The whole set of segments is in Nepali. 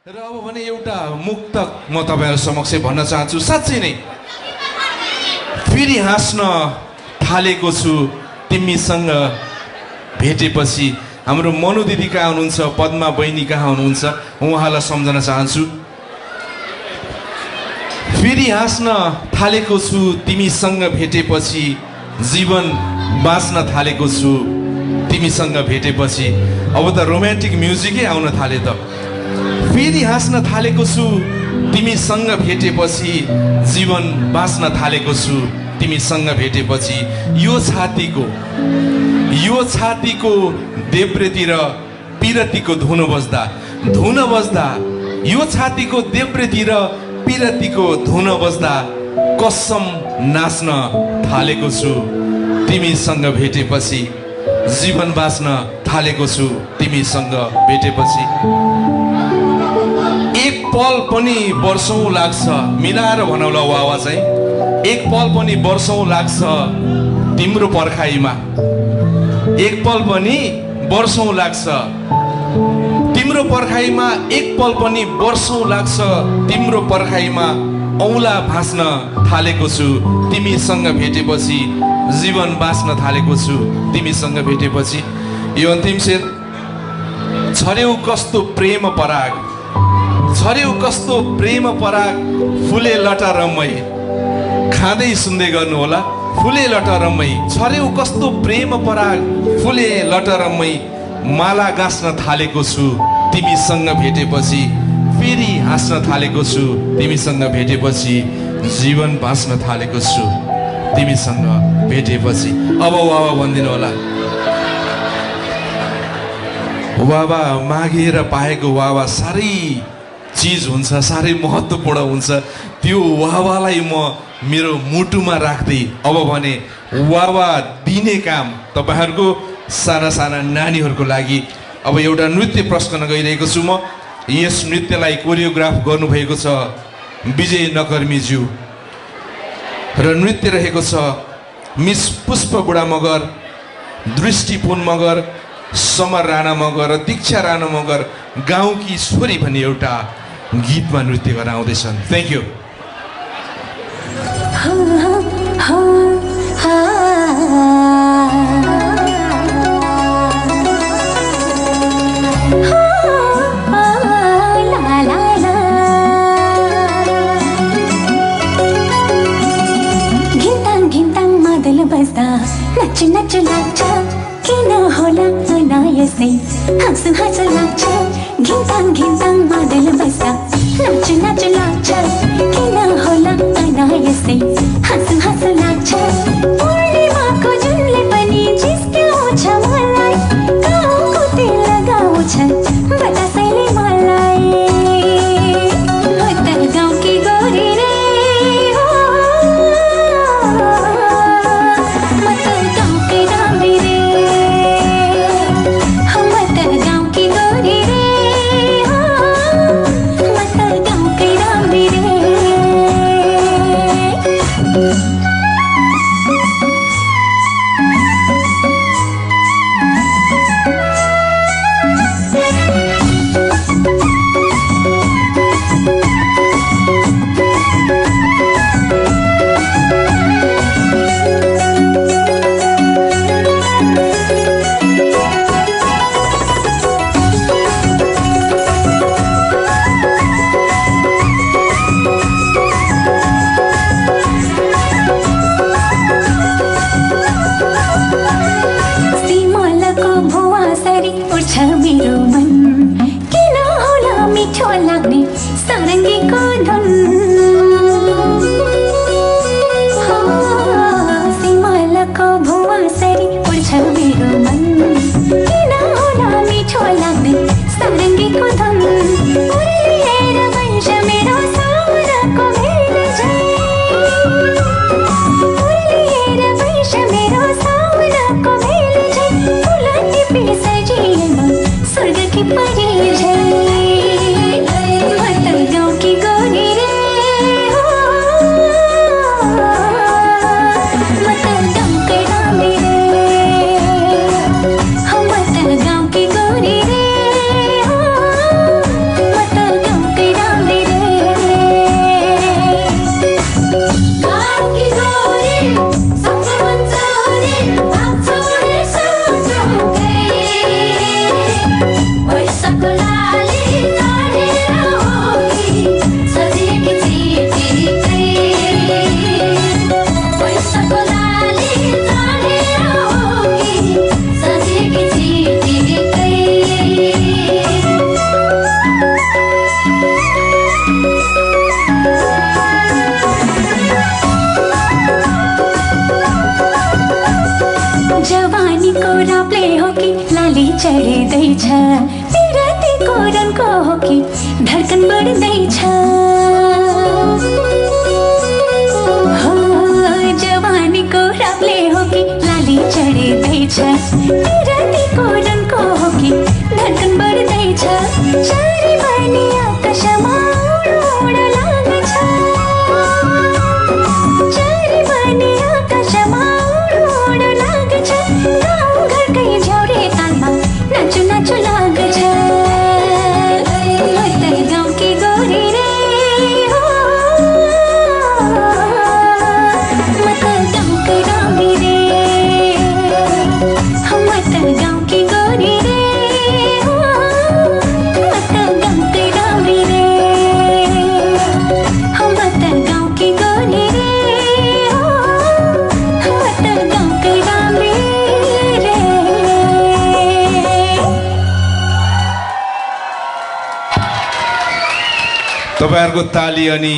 र अब भने एउटा मुक्तक म तपाईहरु समक्ष भन्न चाहन्छु। साच्चै नै फेरि हाँस्न थालेको छु तिमीसँग भेटेपछि। हाम्रो मनु दिदी कहाँ हुनुहुन्छ, पद्मा बहिनी कहाँ हुनुहुन्छ, उहाँलाई सम्झन चाहन्छु। फेरि हाँस्न थालेको छु तिमीसँग भेटेपछि, जीवन बाँच्न थालेको छु तिमीसँग भेटेपछि। अब त रोमान्टिक म्युजिकै आउन थाले त। फेरि हाँस्न थालेको छु तिमीसँग भेटेपछि, जीवन बाँच्न थालेको छु तिमीसँग भेटेपछि। यो छातीको देब्रेतिर पिरतीको धुन बज्दा यो छातीको देब्रेतिर पिरतीको धुन बज्दा कसम नाच्न थालेको छु तिमीसँग भेटेपछि, जीवन बाँच्न थालेको छु तिमीसँग भेटेपछि। एक पल पनि वर्षौं लाग्छ, मिलाएर भनौला वावा चाहिँ, एक पल पनि वर्षौं लाग्छ तिम्रो पर्खाइमा। एक पल पनि वर्षौं लाग्छ तिम्रो पर्खाइमा, एक पल पनि वर्षौं लाग्छ तिम्रो पर्खाइमा। औला भाँच्न थालेको छु तिमीसँग भेटेपछि, जीवन बाँच्न थालेको छु तिमीसँग भेटेपछि। यो अन्तिम शेर। छर्यौ कस्तो प्रेम पराग, छर्यौ कस्तो प्रेम पराग, फुले लटरमै। खाँदै सुन्दै गर्नु होला, फुले लटरमै। छर्यौ कस्तो प्रेम पराग, फुले लटरमै। माला गाँच्न थालेको छु तिमीसँग भेटेपछि, फेरि हाँस्न थालेको छु तिमीसँग भेटेपछि, जीवन बाँच्न थालेको छु तिमीसँग भेटेपछि। अब वावा भनिदिनु होला। वावा मागेर पाएको वावा साह्रै चिज हुन्छ, साह्रै महत्त्वपूर्ण हुन्छ। त्यो वावालाई म मेरो मुटुमा राख्दै अब भने वावा दिने काम तपाईहरुको साना साना नानीहरुको लागि अब एउटा नृत्य प्रस्तुत गरिरहेको छु म। यस नृत्यलाई कोरियोग्राफ गर्नुभएको छ विजय नकर्मीज्यू र नृत्य रहेको छ मिस पुष्प बुढा मगर, दृष्टि पुन मगर, समर राणा मगर र दीक्षा राणा मगर गाउँकी छोरी भन्ने एउटा गीतमा नृत्य गर्न आउँदैछन्। Thank you. नच नच लाग्छ किन होला अनायसै, हाँसु हाँसु लाग्छ घिन्ताङ घिन्ताङ मादल बस्दा। नच नच लाग्छ किन होला अनायसै, हाँसु हाँसु लाग्छ। पूर्णिमाको जुनले पनि जिस्क्याउँछ मलाई, गाउँको तेल लगाउँछ बतासैले मलाई। म त गाउँकी गोरी रे, गाउँकी गोरी रे, रातिको रनको हो कि धड्कन बढ्दैछ हो जवानीको रापले हो कि लाली चढ्दैछ रातिको रनको हो कि धड्कन बढ्दैछ चारी बनी आकाशमा उड लाग्छ चारी बनी आकाशमा उड लाग्छ गाउँ घरकै झ्याउरे तालमा नाचु नाचु लाग्छ गाउँकी गोरी रे हो म त गाउँकै रामी रे म त गाउँकी गोरी रे हो म त गाउँकै रामी रे म त गाउँकी गोरी रे हो म त गाउँकै रामी रे तपाईहरुको ताली अनि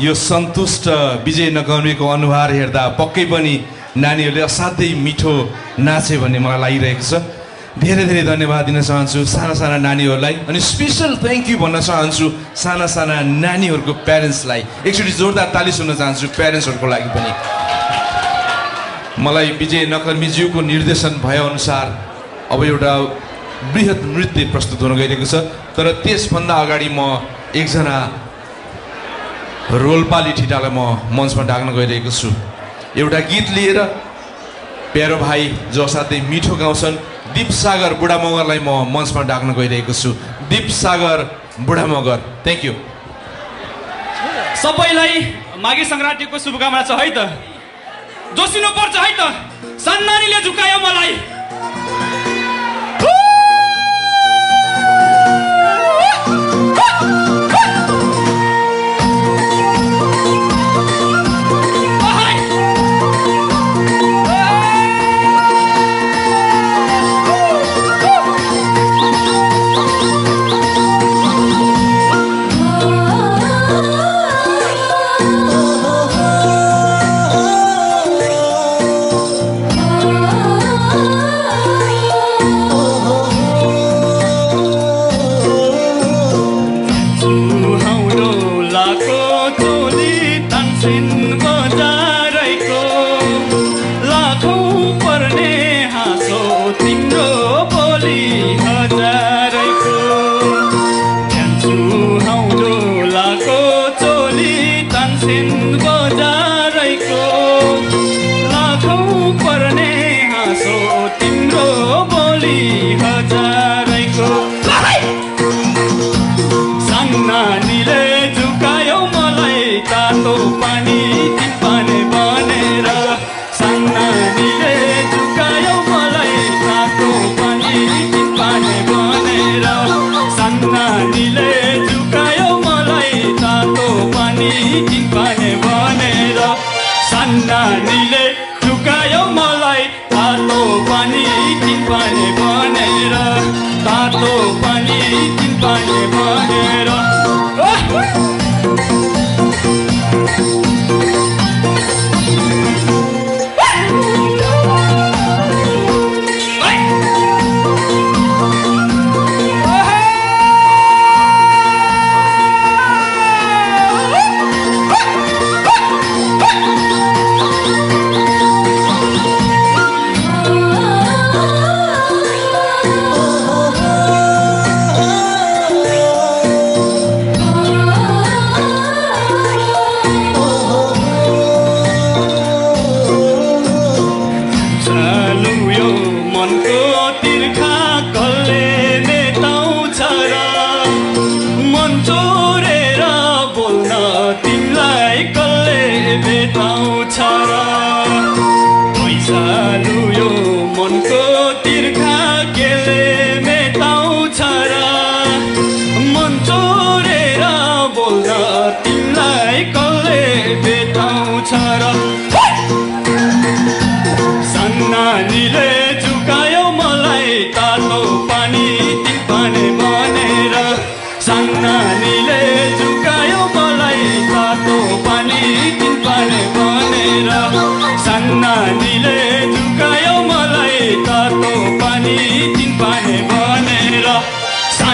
यो सन्तुष्ट विजय नगर्मीको अनुहार हेर्दा पक्कै पनि नानीहरूले असाध्यै मिठो नाचे भन्ने मलाई लागिरहेको छ धेरै धेरै धन्यवाद दिन चाहन्छु साना साना नानीहरूलाई अनि स्पेशल थ्याङ्क यू भन्न चाहन्छु साना साना नानीहरूको प्यारेन्ट्सलाई एकचोटि जोरदार ताली सुन्न चाहन्छु प्यारेन्ट्सहरूको लागि पनि मलाई विजय नकर्मीज्यूको निर्देशन भएअनुसार अब एउटा बृहत नृत्य प्रस्तुत हुन गइरहेको छ तर त्यसभन्दा अगाडि म एकजना रोल्पाली ठिटालाई म मञ्चमा डाक्न गइरहेको छु एउटा गीत लिएर प्यारो भाइ जो असाध्यै मिठो गाउँछन् दीप सागर बुढा मगरलाई म मञ्चमा डाक्न गइरहेको छु दीप सागर बुढा मगर थ्याङ्क यू सबैलाई माघे सङ्क्रान्तिको शुभकामना छ है त जोसिनु पर्छ है त सन्नानीले झुकायो मलाई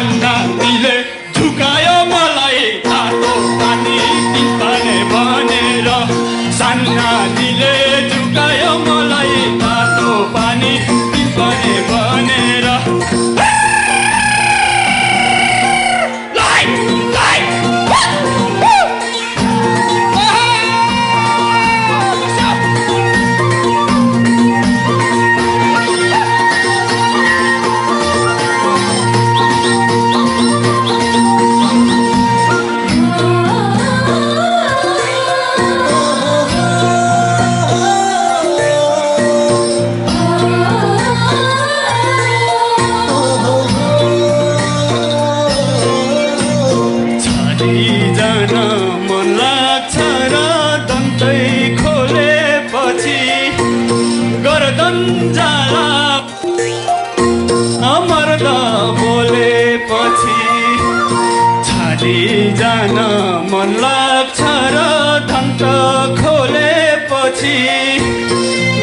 सन्नानीले झुकायो मलाई तातो पानी तिनपाने भनेर सन्नानीले झुकायो मलाई तातो पानी तिनपाने भनेर जान मन लाग्छ र धन्त खोलेपछि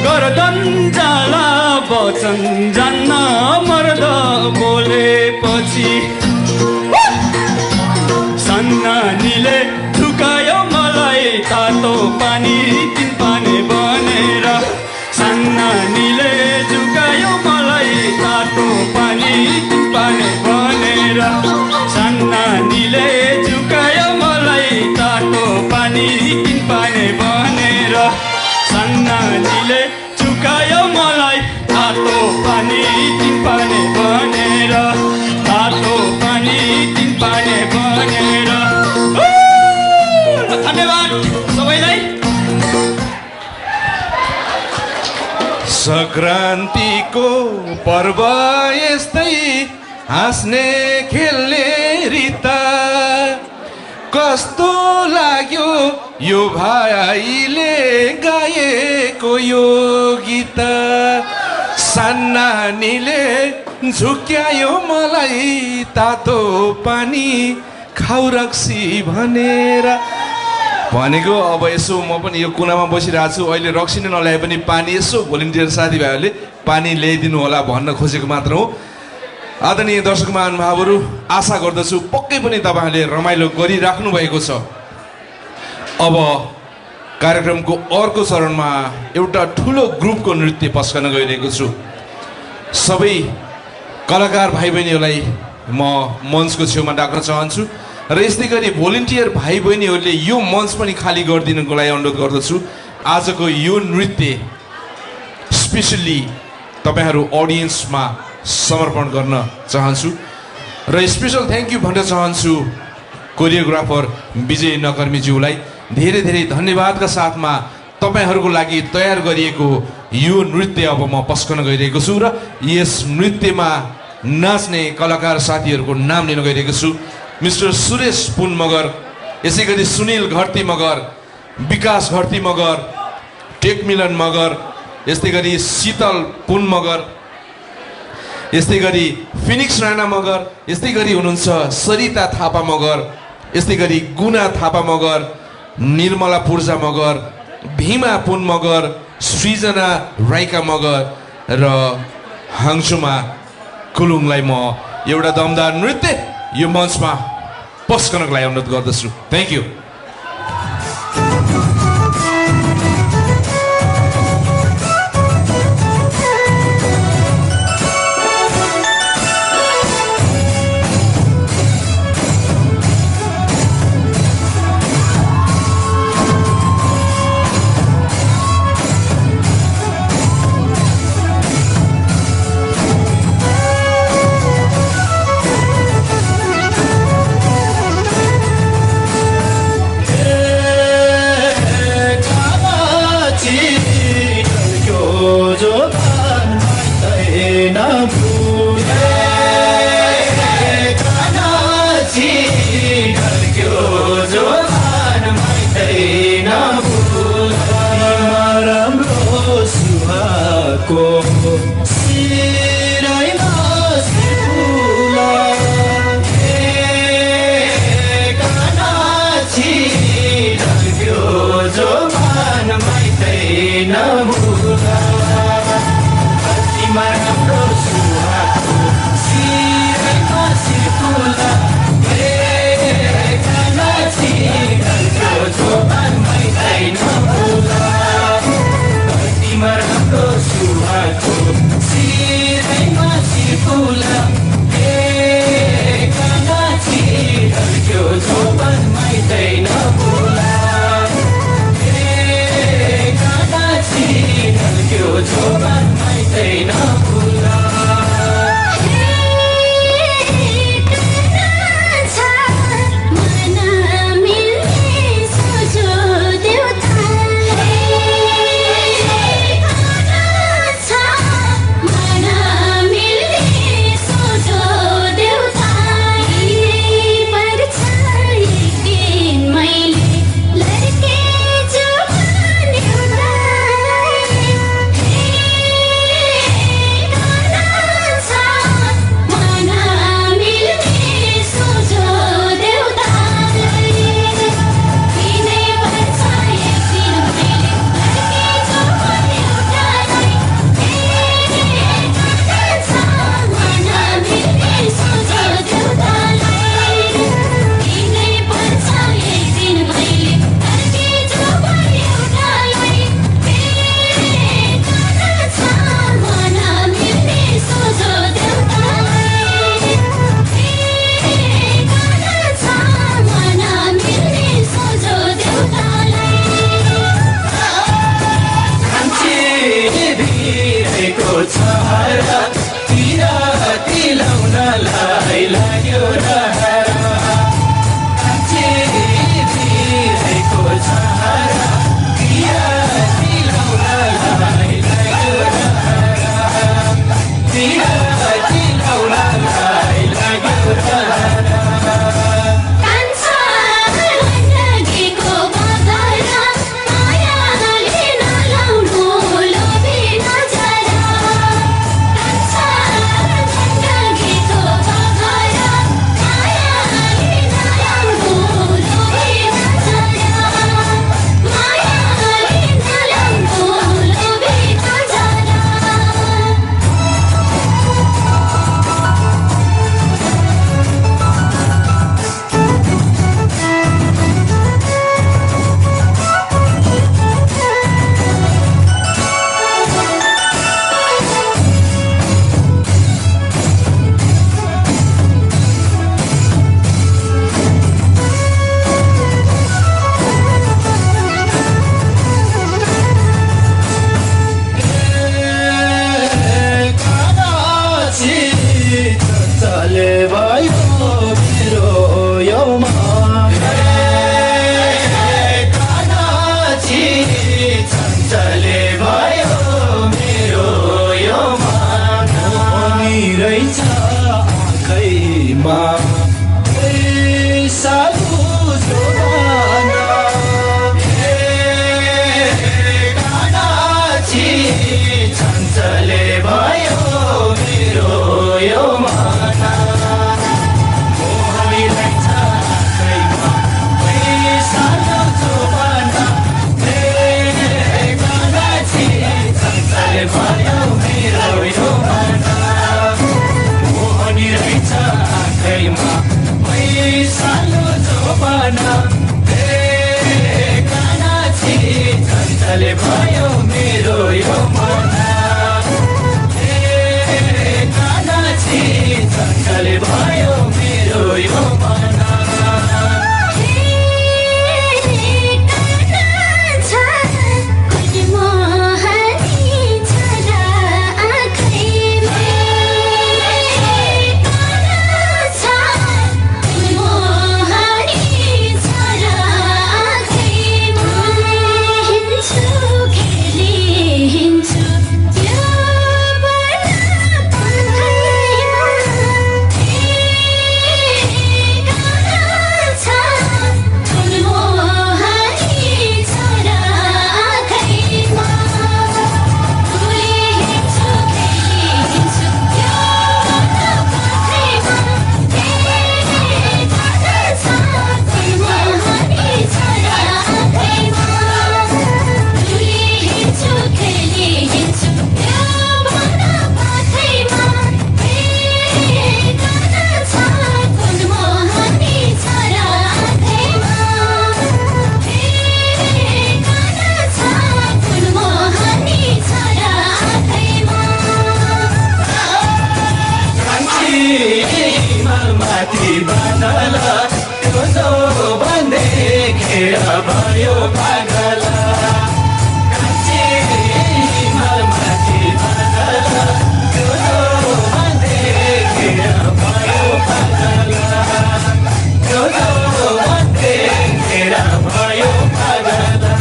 गर्दन जाला वचन जान्न मर्द बोलेपछि सन्नानीले झुकायो मलाई तातो पानी तिनपाने भनेर सन्नानीले झुकायो मलाई तातो पानी तिनपाने भनेर सन्नानीले झुकायो मलाई तातो पानी तिनपाने भनेर सन्नानीले झुकायो मलाई तातो पानी तिनपाने भनेर तातो पानी तिनपाने भनेर धन्यवाद सबैलाई संक्रान्तिको पर्व यस्तै हाँस्ने खेल्ने रिता कस्तो लाग्यो यो भाइले गाएको यो गीत सन्नानीले झुक्यायो मलाई तातो पानी खाउ रक्सी भनेर भनेको अब यसो म पनि यो कुनामा बसिरहेको छु अहिले रक्सी नै नल्याए पनि पानी यसो भोलिन्टियर साथीभाइहरूले पानी ल्याइदिनु होला भन्न खोजेको मात्र हो। आदरणीय दर्शक महानुभावहरू आशा गर्दछु पक्कै पनि तपाईँहरूले रमाइलो गरिराख्नु भएको छ। अब कार्यक्रमको अर्को चरणमा एउटा ठुलो ग्रुपको नृत्य पस्कन गइरहेको छु। सबै कलाकार भाइ बहिनीहरूलाई म मञ्चको छेउमा डाक्न चाहन्छु र यस्तै गरी भोलिन्टियर भाइ बहिनीहरूले यो मञ्च पनि खाली गरिदिनुको लागि अनुरोध गर्दछु। आजको यो नृत्य स्पेसल्ली तपाईँहरू अडियन्समा समर्पण गर्न चाहन्छु र स्पेसल थ्याङ्क यू भन्न चाहन्छु कोरियोग्राफर विजय नकर्मीज्यूलाई। धेरै धेरै धन्यवादका साथमा तपाईँहरूको लागि तयार गरिएको यो नृत्य अब म पस्कन गइरहेको छु र यस नृत्यमा नाच्ने कलाकार साथीहरूको नाम लिन गइरहेको छु। मिस्टर सुरेश पुन मगर, यसै गरी सुनिल घरती मगर, विकास घरती मगर, टेकमिलन मगर, यस्तै गरी शीतल पुन मगर, यस्तै गरी फिनिक्स राणा मगर, यस्तै गरी हुनुहुन्छ सरिता थापा मगर, यस्तै गरी गुना थापा मगर, निर्मला पूर्जा मगर, भीमा पुन मगर, सृजना राईका मगर र हाङसुमा कुलुङलाई म एउटा दमदार नृत्य यो मञ्चमा पस्कनको लागि अनुरोध गर्दछु। Thank you. सालु जोबाना कानाची चञ्चले भयो मेरो यो माना मोहनी रहेछ आँखैमा सालु जोबाना कानाची चञ्चले भयो मेरो यो माना मोहनी रहेछ आँखैमा सालु जोबाना कानाची चञ्चले भयो मेरो यो मना कानाची चञ्चले भयो मेरो यो मना भयो पागला कान्छी हिमालमाथि बादला त्यो भन्दै घेरा भयो पागला त्यो भन्दै घेरा भयो पागला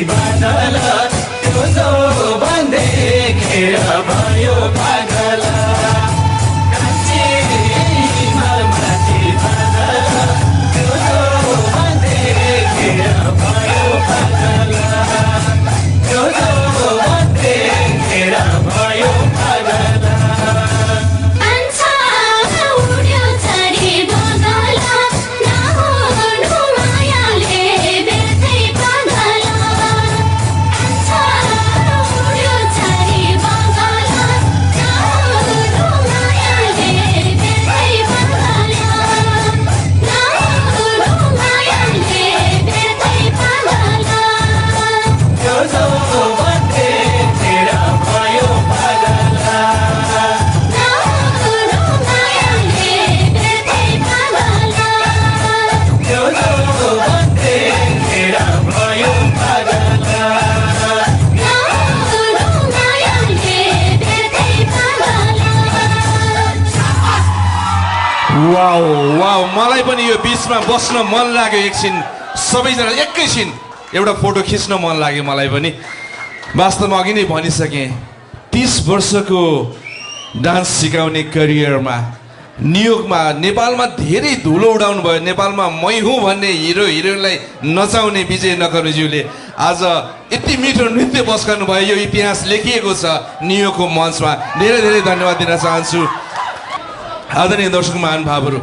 बादला त्यो भन्दै घेरा भयो पागला कान्छी हिमालमाथि बादला त्यो भन्दै घेरा भयो पागला त्यो भन्दै घेरा भयो पागला वाउ वाउ मलाई पनि यो बिचमा बस्न मन लाग्यो एकछिन सबैजना एकैछिन एउटा फोटो खिच्न मन लाग्यो मलाई पनि वास्तवमा अघि नै भनिसकेँ 30 वर्षको डान्स सिकाउने करियरमा न्युयोर्कमा नेपालमा धेरै धुलो उडाउनु भयो नेपालमा मै हुँ भन्ने हिरो हिरोइनलाई नचाउने विजय नकरुज्यूले आज यति मिठो नृत्य बस्काउनु भयो यो इतिहास लेखिएको छ न्युयोर्कको मञ्चमा धेरै धेरै धन्यवाद दिन चाहन्छु आदरणीय दर्शक महानुभावहरू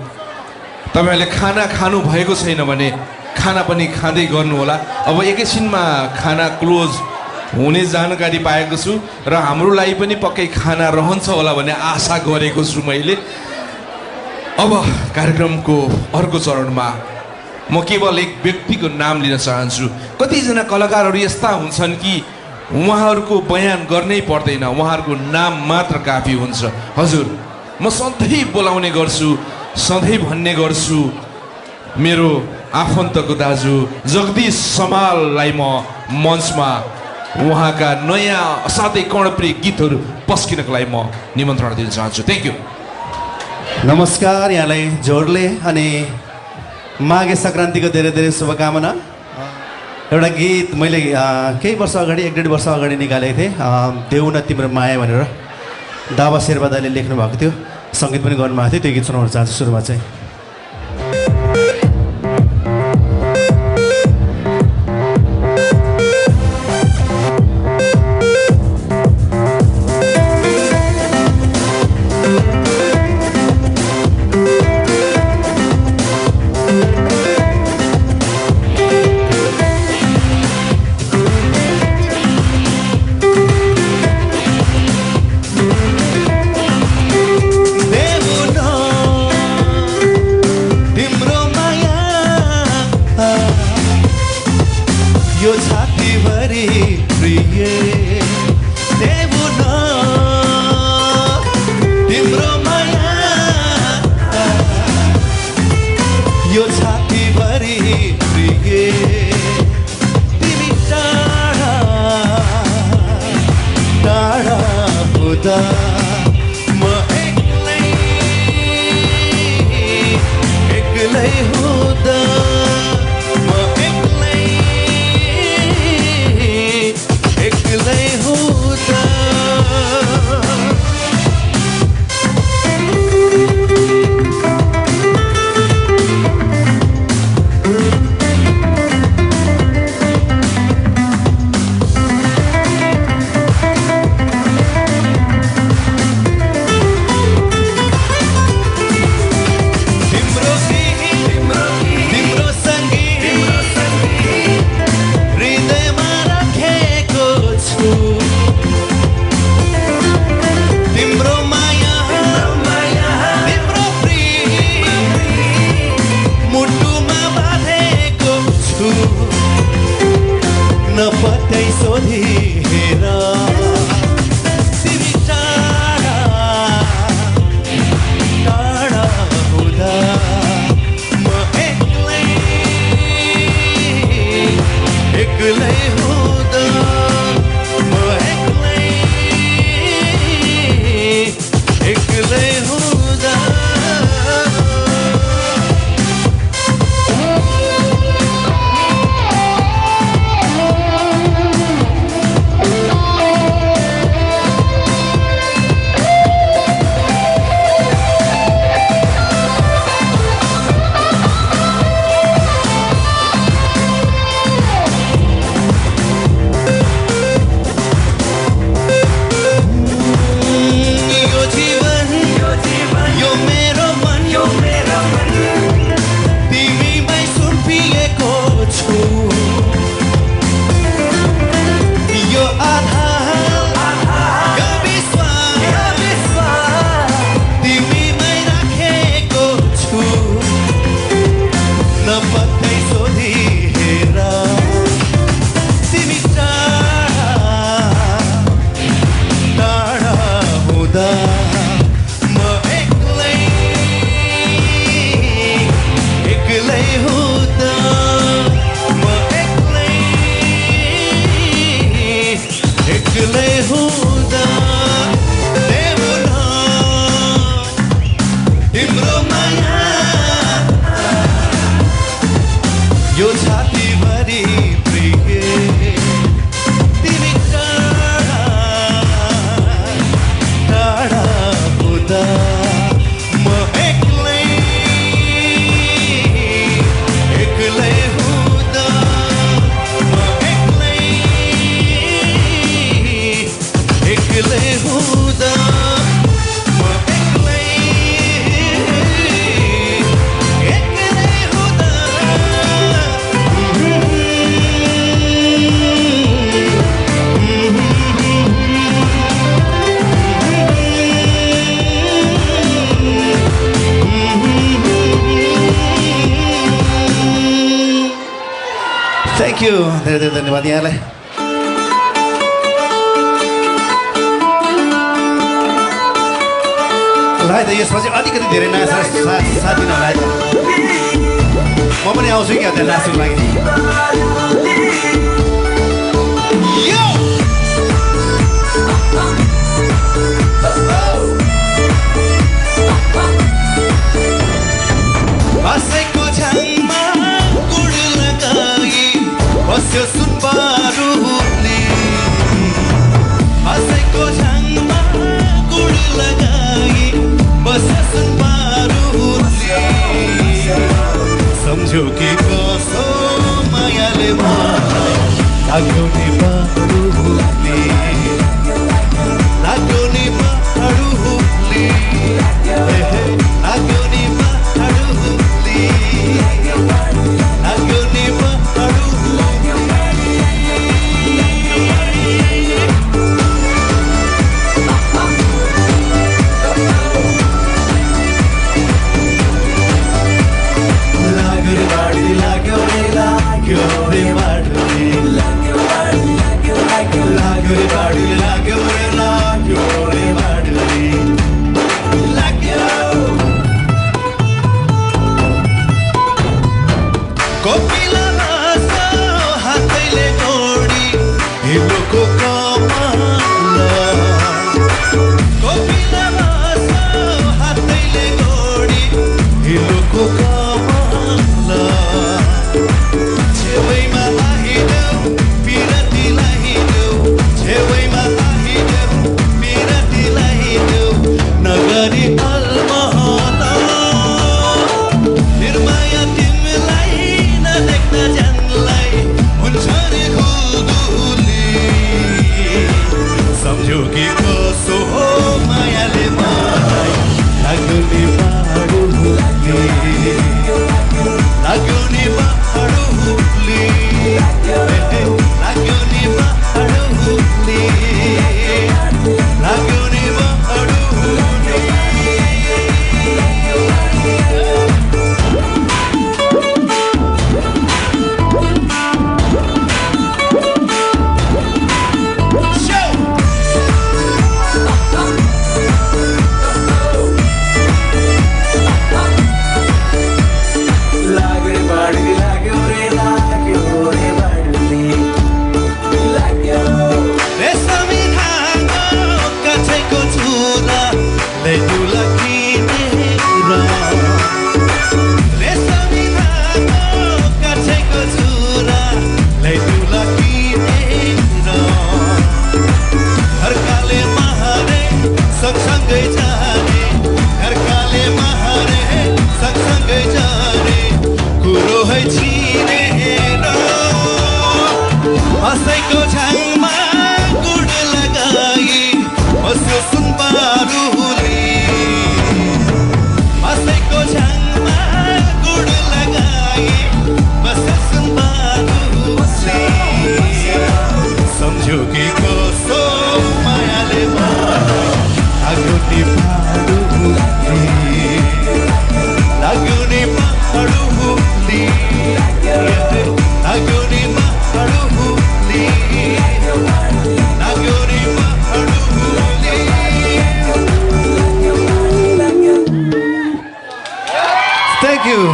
तपाईहरुले खाना खानु भएको छैन भने खाना पनि खाँदै गर्नु होला अब एकैछिनमा खाना क्लोज हुने जानकारी पाएको छु र हाम्रो लागि पनि पक्कै खाना रहन्छ होला भन्ने आशा गरेको छु मैले अब कार्यक्रमको अर्को चरणमा म केवल एक व्यक्तिको नाम लिन चाहन्छु कतिजना कलाकारहरू यस्ता हुन्छन् कि उहाँहरूको बयान गर्नै पर्दैन उहाँहरूको नाम मात्र काफी हुन्छ हजुर म सधैँ बोलाउने गर्छु सधैँ भन्ने गर्छु मेरो आफन्तको दाजु जगदीश समाललाई म मञ्चमा उहाँका नयाँ असाध्यै कर्णप्रिय गीतहरू पस्किनको लागि म निमन्त्रणा दिन चाहन्छु। Thank you. नमस्कार, यहाँलाई जोडले अनि माघे सङ्क्रान्तिको धेरै धेरै शुभकामना। एउटा गीत मैले केही वर्ष अगाडि 1-1.5 वर्ष अगाडि निकालेको थिएँ, देऊ न तिम्रो माया भनेर दावा शेर्पा दाले लेख्नु भएको थियो, सङ्गीत पनि गर्नुभएको थियो। त्यो गीत सुनाउन चाहन्छु सुरुमा चाहिँ। यो छातीभरि प्रिय देऊ न तिम्रो माया, यो छातीभरि प्रिय तिमी टाढा टाढा हुँदा म एक्लै एक्लै हुँदा एक्लै हुँदा नपत्याइ सोधी हेर तिमी टाढा टाढा हुँदा म एक्लै एक्लै हुँदा म एक्लै एक्लै हुँदा यो छातीभरि प्रिय तिमी टाढा टाढा हुँदा म एक्लै एक्लै हुँदा म एक्लै एक्लै हुँदा म एक्लै एक्लै हुँदा थ्याङ्क यू, धेरै धेरै धन्यवाद यहाँलाई। ल है त यसपछि अलिकति धेरै नयाँ साथ दिन होला है त। म पनि आउँछु क्या त्यहाँ नाच्नुको लागि बसेको छाङमा गुड लगाई बस्यो सुनबारुले बसेको छाङमा गुड लगाई बस्यो सुनबारुले सम्झ्यो कि कसो मायाले मलाई लाग्यो नि बारुले लाग्यो नि बारुले लाग्यो नि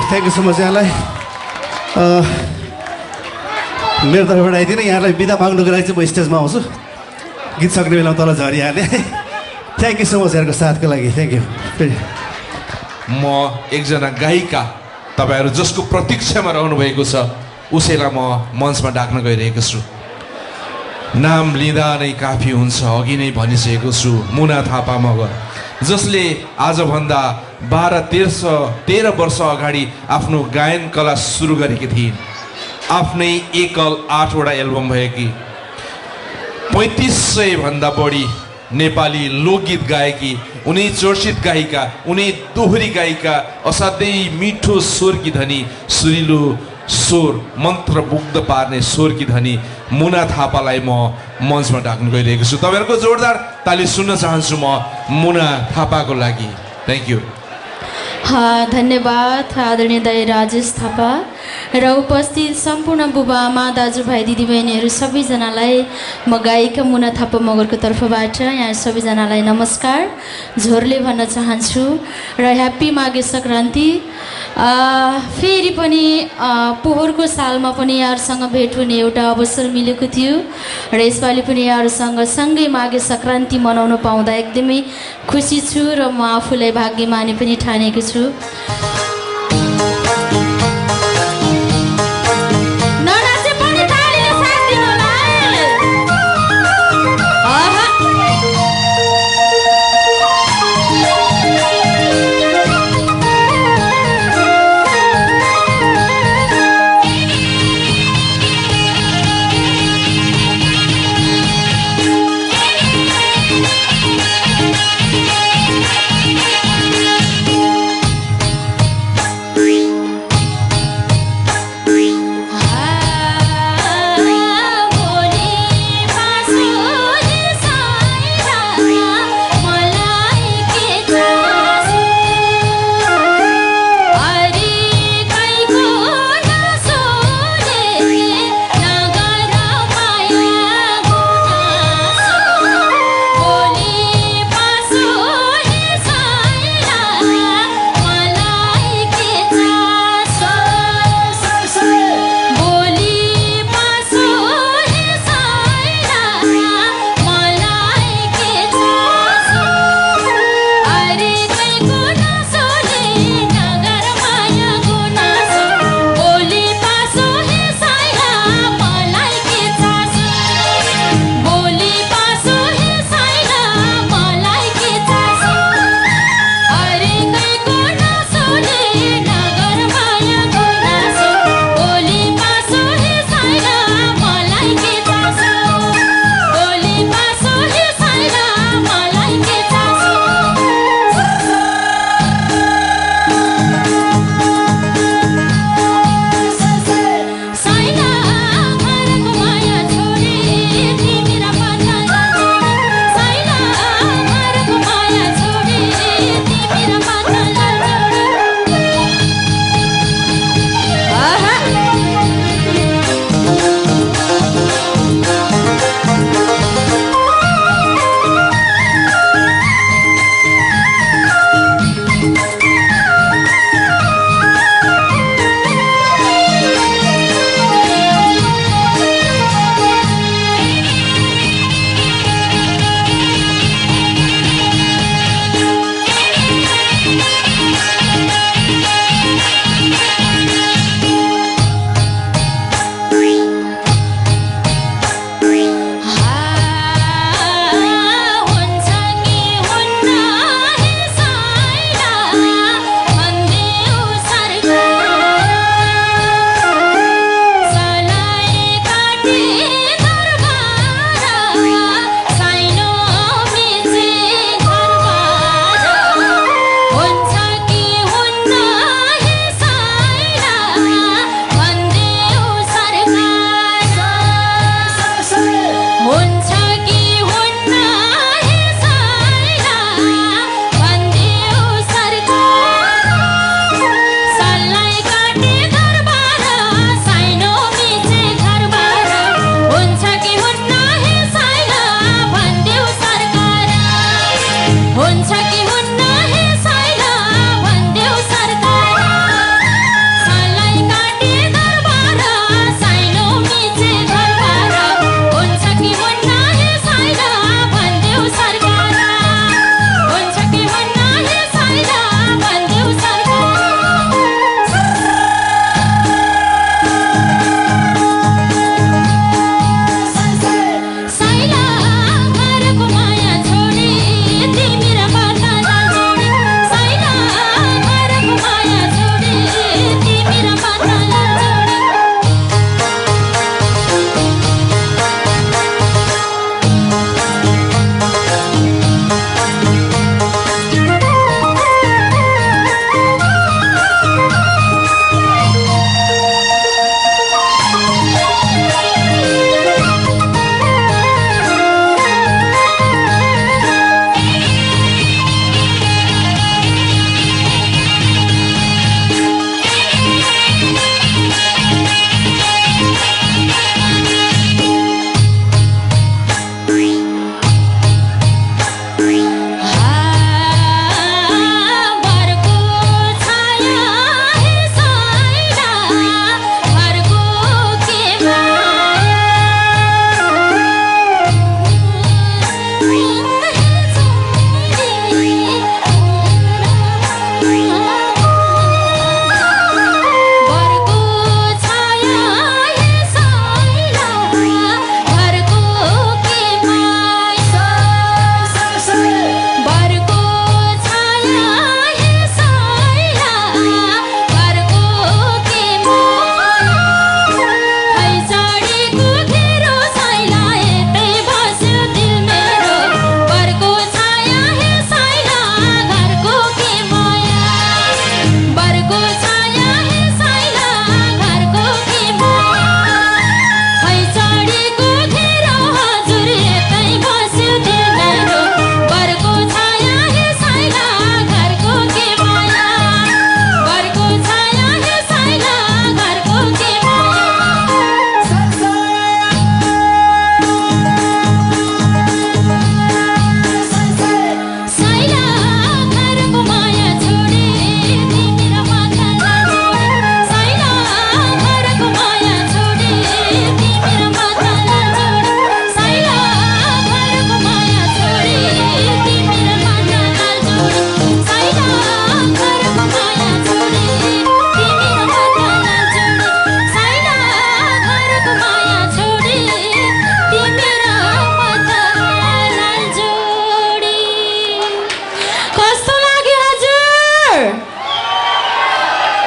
थ्याङ्क यू सो मच यहाँलाई मेरो तर्फबाट आइदिनु यहाँलाई बिदा माग्नुको लागि चाहिँ म स्टेजमा आउँछु गीत सक्ने बेलामा तल झरिहालेँ थ्याङ्क यू सो मच यहाँको साथको लागि थ्याङ्क यू म एकजना गायिका तपाईँहरू जसको प्रतीक्षामा रहनुभएको छ उसैलाई म मञ्चमा डाक्न गइरहेको छु नाम लिँदा नै काफी हुन्छ अघि नै भनिसकेको छु मुना थापा मगर जसले आजभन्दा 12-13 वर्ष अगाडि आफ्नो गायन कला सुरु गरेकी थिइन् आफ्नै एकल 8वटा एल्बम भएकी 3500 भन्दा बढी नेपाली लोकगीत गाएकी उनी चर्चित गायिका उनी दोहोरी गायिका असाध्यै मिठो स्वरकी धनी सुरिलो स्वर मन्त्रमुग्ध पार्ने स्वरकी धनी मुना थापालाई म मञ्चमा डाक्न गइरहेको छु तपाईहरुको जोरदार ताली सुन्न चाहन्छु म मुना थापाको लागि थ्यांक यू धन्यवाद आदरणीय दाइ राजेश थापा र उपस्थित सम्पूर्ण बुबा आमा दाजुभाइ दिदीबहिनीहरू सबैजनालाई म गायिका मुना थापा मगरको तर्फबाट यहाँ सबैजनालाई नमस्कार झोरले भन्न चाहन्छु र ह्याप्पी माघे सङ्क्रान्ति। फेरि पनि पोहोरको सालमा पनि यहाँहरूसँग भेट हुने एउटा अवसर मिलेको थियो र यसपालि पनि यहाँहरूसँग सँगै माघे सङ्क्रान्ति मनाउन पाउँदा एकदमै खुसी छु र म आफूलाई भाग्यमानी पनि ठानेको छु।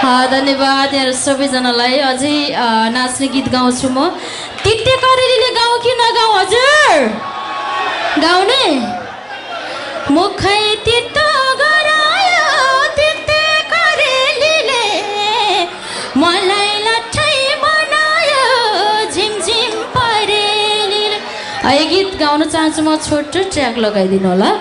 धन्यवाद यहाँ सबैजनालाई। अझै नाच्ने गीत गाउँछु म। तिते करेलीले गाउँ कि नगाउँ हजुर? गाउने? मुखै तितो गरायो तिते करेलीले, मलाई लट्ठै बनायो झिमझिम परेलीले। है गीत गाउन चाहन्छु म, छोटो ट्र्याक लगाइदिनु होला।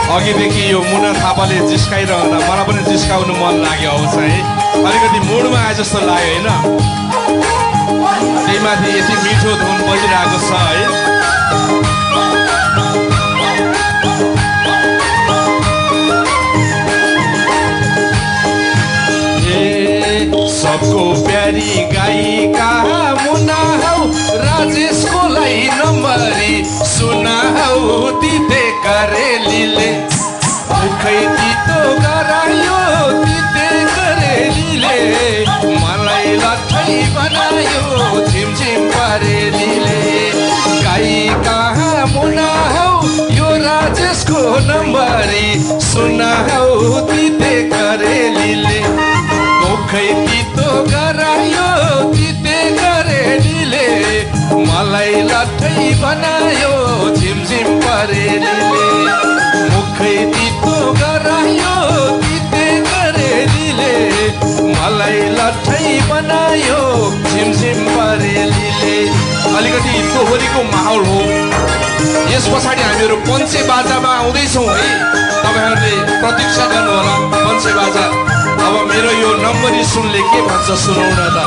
अघिदेखि यो मुना थापाले जिस्काइरहँदा मलाई पनि जिस्काउनु मन लाग्यो आउँछ है। अलिकति मुडमा आए जस्तो लाग्यो होइन? त्यही माथि यति मिठो धुन बजिरहेको छ है। सबको प्यारी गायिका मुना हौ, राजेशकोलाई नम्बरी सुना हौ तिते करेलीले, मुखै तितो गरायो तिते करेलीले, मलाई लट्ठै बनायो झिमझिम परेलीले। गायिका मुना हौ यो राजेशको नम्बरी सुना हौ तिते करेलीले, मुखै तितो गरायो तिते करेलीले, मलाई लट्ठै बनायो झिमझिम परेलीले। मुखै तितो गरायो तिते करेलीले, मलाई लट्ठै बनायो झिमझिम परेलीले। अलिकति दोहोरीको माहौल हो। यस पछाडि हामीहरू पञ्चे बाजामा आउँदैछौँ है। तपाईँहरूले प्रतीक्षा गर्नुहोला पञ्चे बाजा। अब मेरो यो नम्बरी सुनले के भन्छ सुनौ न त।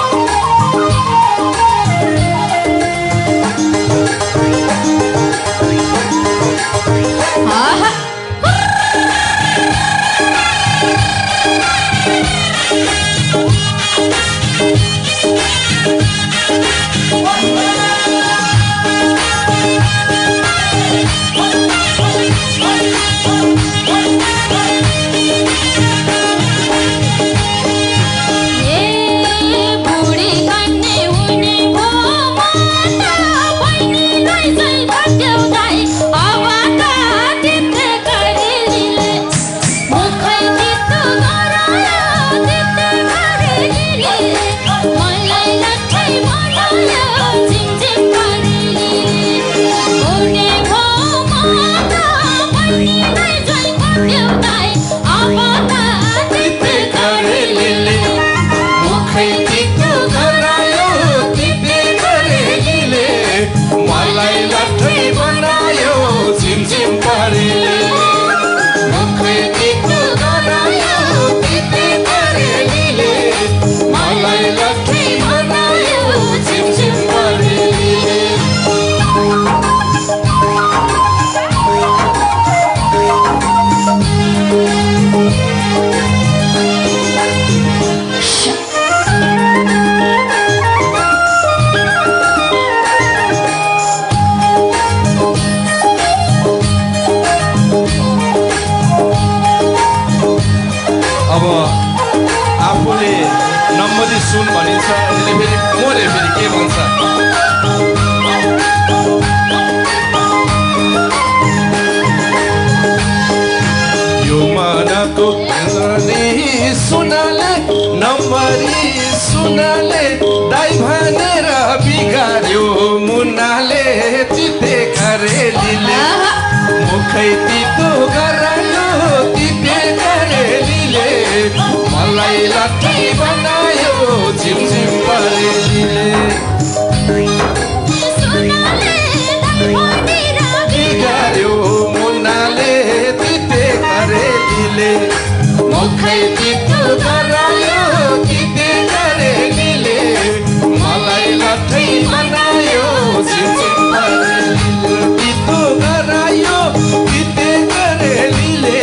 आफूले नम्बरी सुन भनिन्छ यसले फेरि मोरे फेरि के भन्छ यो मनको सुनाले नम्बरी सुनाले दाइ भनेर बिगार्यो मुनाले चिते करेलीले मुखै तितो गरायो तिते करेलीले मलाई लाठी बनायो झिमझिम करेलीले बिगार्यो मुनाले तिते करेलीले मुखै तितो गरायो तिते करेलीले मलाई लाठी बनायो झिमझिम करेलीले तितो गरायो तिते करेलीले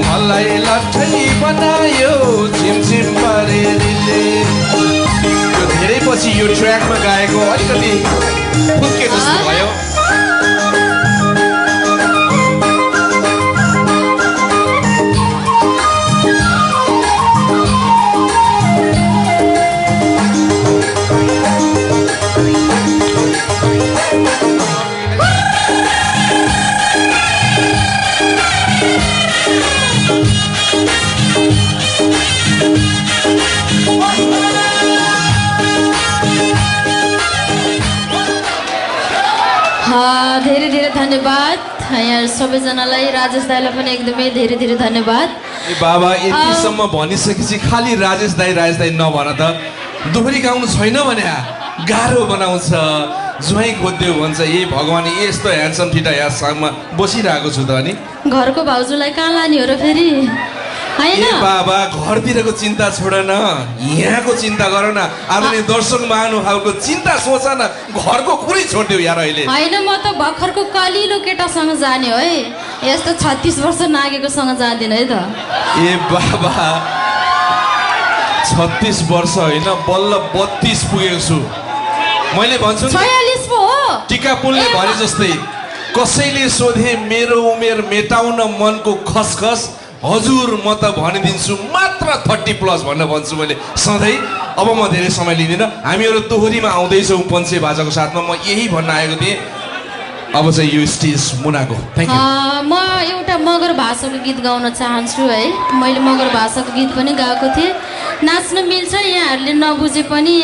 मलाई लाठी बनायो झिमझिम करेलीले यो धेरै पछि यो ट्र्याकमा गाएको अलिकति फुत्के जस्तो भयो धेरै धेरै धन्यवाद यहाँ सबैजनालाई राजेश दाईलाई पनि एकदमै धेरै धेरै धन्यवाद ए बाबा यतिसम्म भनिसकेपछि खालि राजेश दाई नभन त दोहोरी गाउनु छैन भने गाह्रो बनाउँछ जुवाई खोज्यो भन्छ ए भगवान् यस्तो ह्यान्डसम ठिटा यहाँसम्म बसिरहेको छु त अनि घरको भाउजूलाई कहाँ लाने हो र फेरि ए बाबा घरतिरको चिन्ता छोड न यहाँको चिन्ता गर न आदरणीय दर्शक महानुभावको चिन्ता सोच न घरको कुरै छोड्दियो यार अहिले होइन म त भर्खरको कलिलो केटासँग जाने हो है यस्तो 36 वर्ष नागेकोसँग जाँदिन है त ए बाबा 36 वर्ष होइन बल्ल 32 पुगेको छु मैले भन्छु 46 पो हो टिकापुलले भने जस्तै कसैले सोधे मेरो उमेर मेटाउन मनको खसखस हजुर म त भनिदिन्छु मात्र 30+ भनेर भन्छु मैले सधैँ अब म धेरै समय लिँदिनँ हामीहरू दोहोरीमा आउँदैछौँ पञ्चे बाजाको साथमा म यही भन्न आएको थिएँ अब चाहिँ यो स्टेज मुनाको थ्याङ्क यू म एउटा मगर भाषाको गीत गाउन चाहन्छु है मैले मगर भाषाको गीत पनि गाएको थिएँ नाच्न मिल्छ यहाँहरूले नबुझे पनि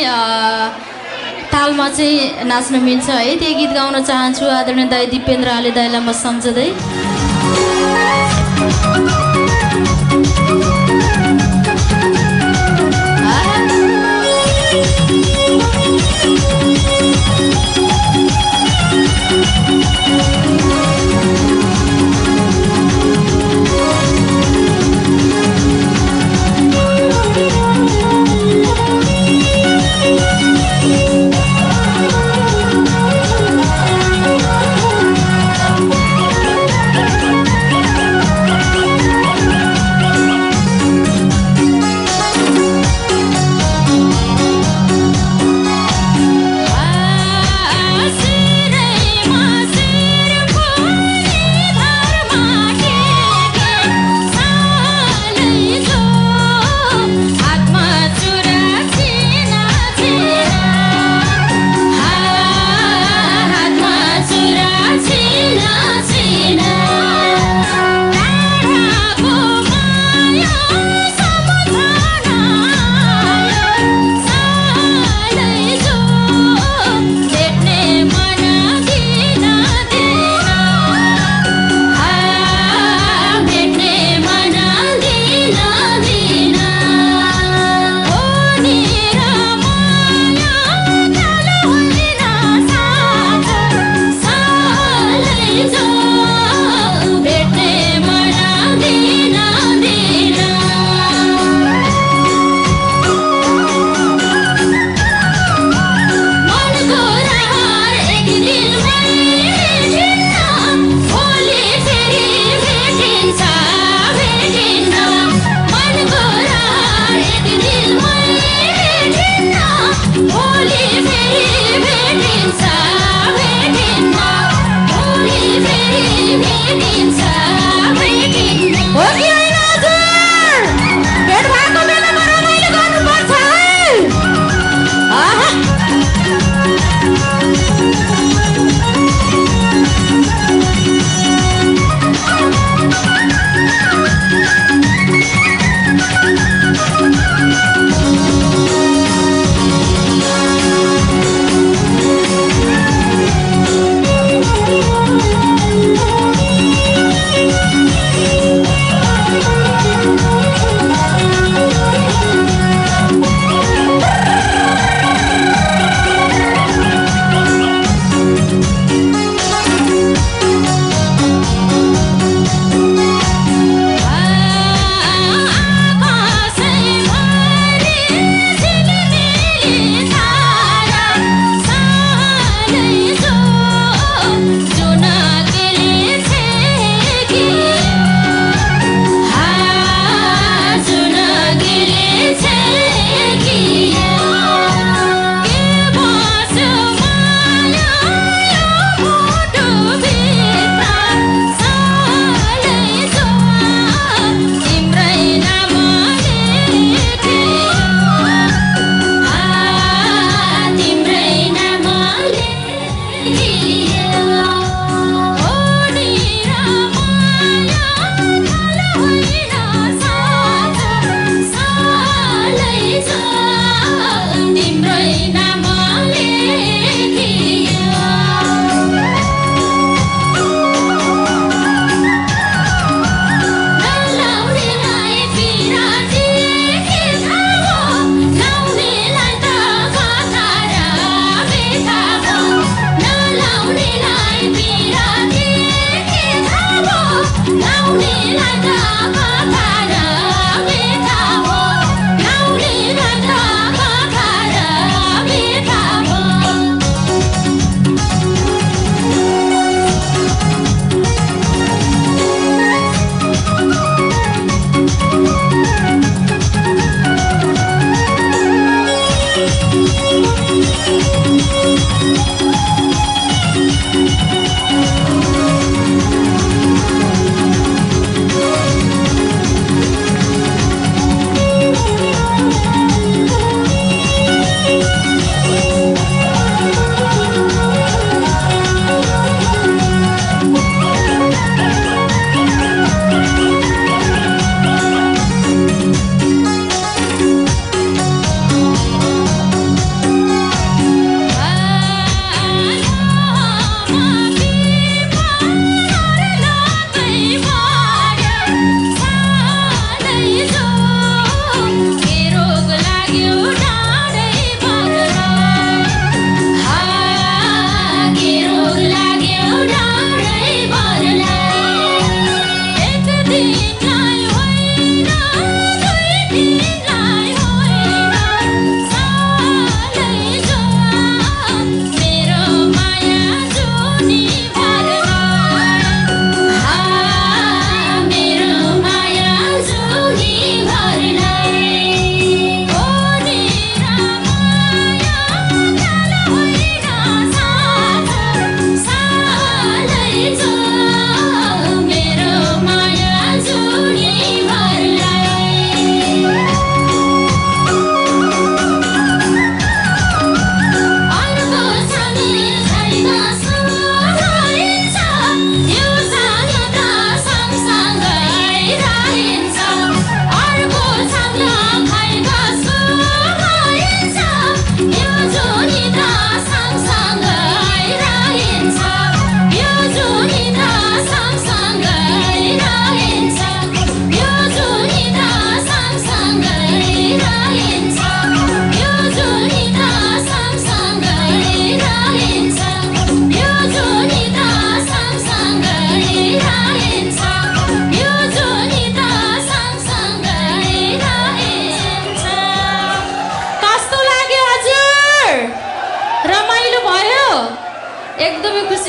तालमा चाहिँ नाच्न मिल्छ है त्यही गीत गाउन चाहन्छु आदरणीय दाई दिपेन्द्र आले दाईलाई म सम्झँदै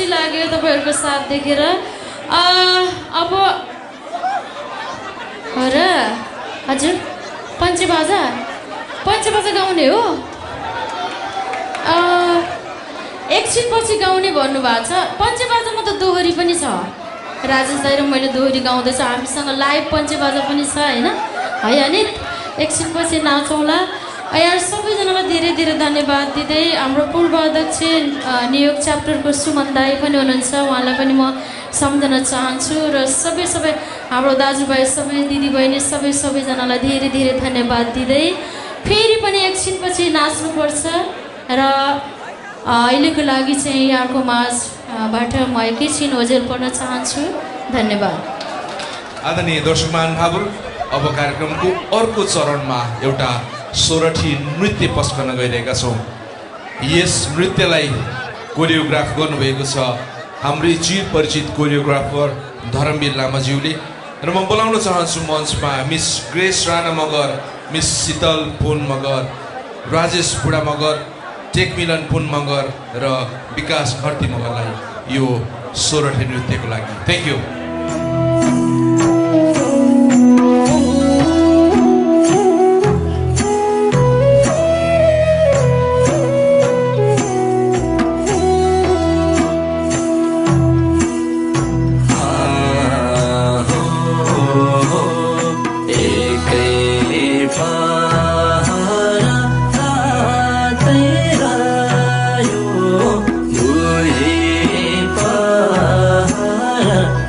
खुसी लाग्यो तपाईँहरूको साथ देखेर। अब हो र हजुर पञ्चबाजा गाउने हो। एकछिनपछि गाउने भन्नुभएको छ। पञ्चबाजामा त दोहोरी पनि छ। राजेश दाइ र मैले दोहोरी गाउँदैछ। हामीसँग लाइभ पञ्चबाजा पनि छ होइन है अनि एकछिनपछि नाचौँला। यहाँ सबैजनालाई धेरै धेरै धन्यवाद दिँदै हाम्रो पूर्व अध्यक्ष न्युयोर्क च्याप्टरको सुमन दाई पनि हुनुहुन्छ, उहाँलाई पनि म सम्झन चाहन्छु र सबै हाम्रो दाजुभाइ सबै दिदीबहिनी सबैजनालाई धेरै धेरै धन्यवाद दिँदै फेरि पनि एकछिनपछि नाच्नुपर्छ र अहिलेको लागि चाहिँ यहाँको माझबाट म एकैछिन ओझेल पर्न चाहन्छु। धन्यवाद। आदरणीय दर्शक महानुभावहरू, अब कार्यक्रमको अर्को चरणमा एउटा सोरठी नृत्य पस्कन गइरहेका छौँ। यस नृत्यलाई कोरियोग्राफ गर्नुभएको छ हाम्रै चिर परिचित कोरियोग्राफर धर्मवीर लामाज्यूले र म बोलाउन चाहन्छु मञ्चमा miss Grace Rana Magar, miss Sheetal Pun Magar, Rajesh Budha Magar, टेकमिलन पुन मगर र विकास घरती मगरलाई यो सोरठी नृत्यको लागि थ्याङ्क यू।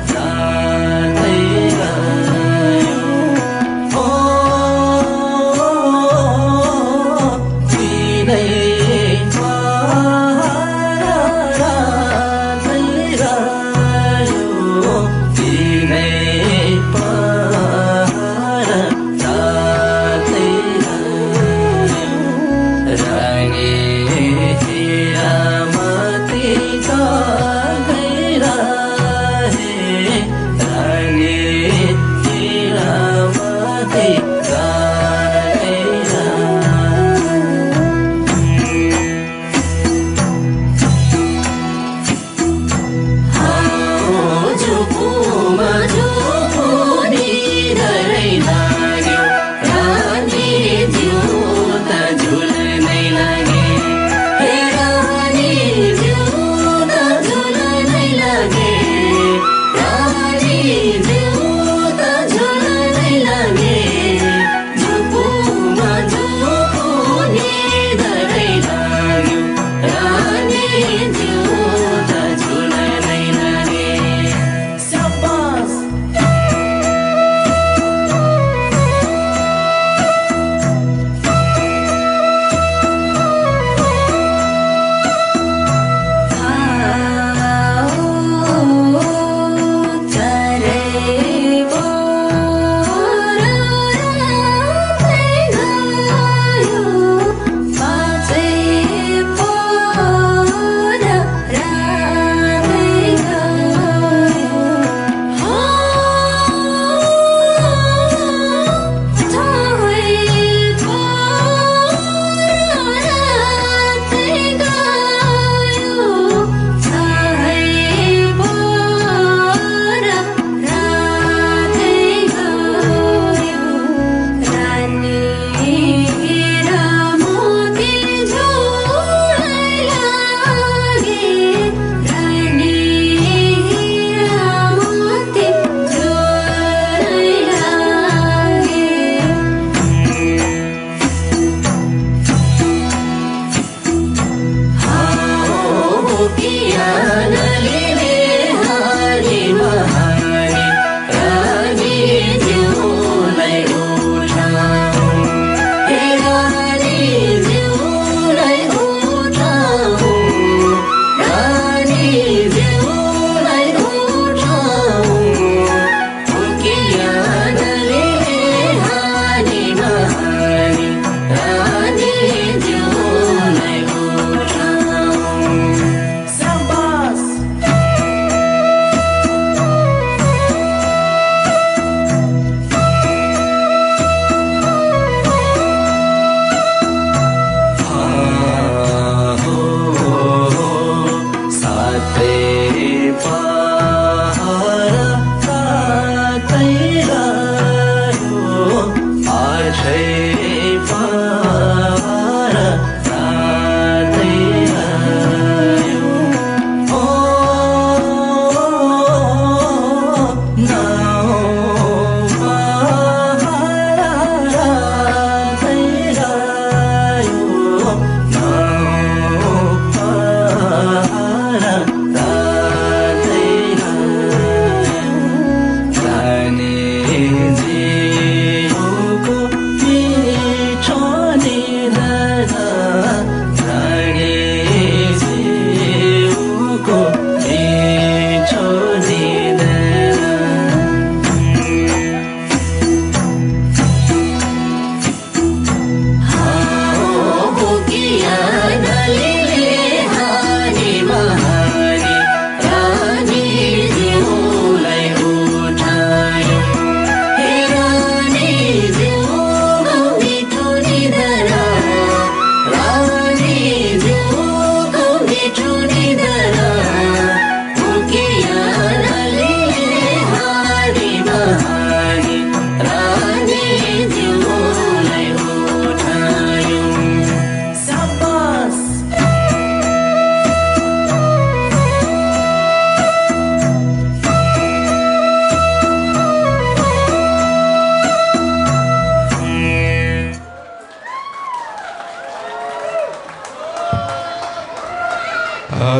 तेरा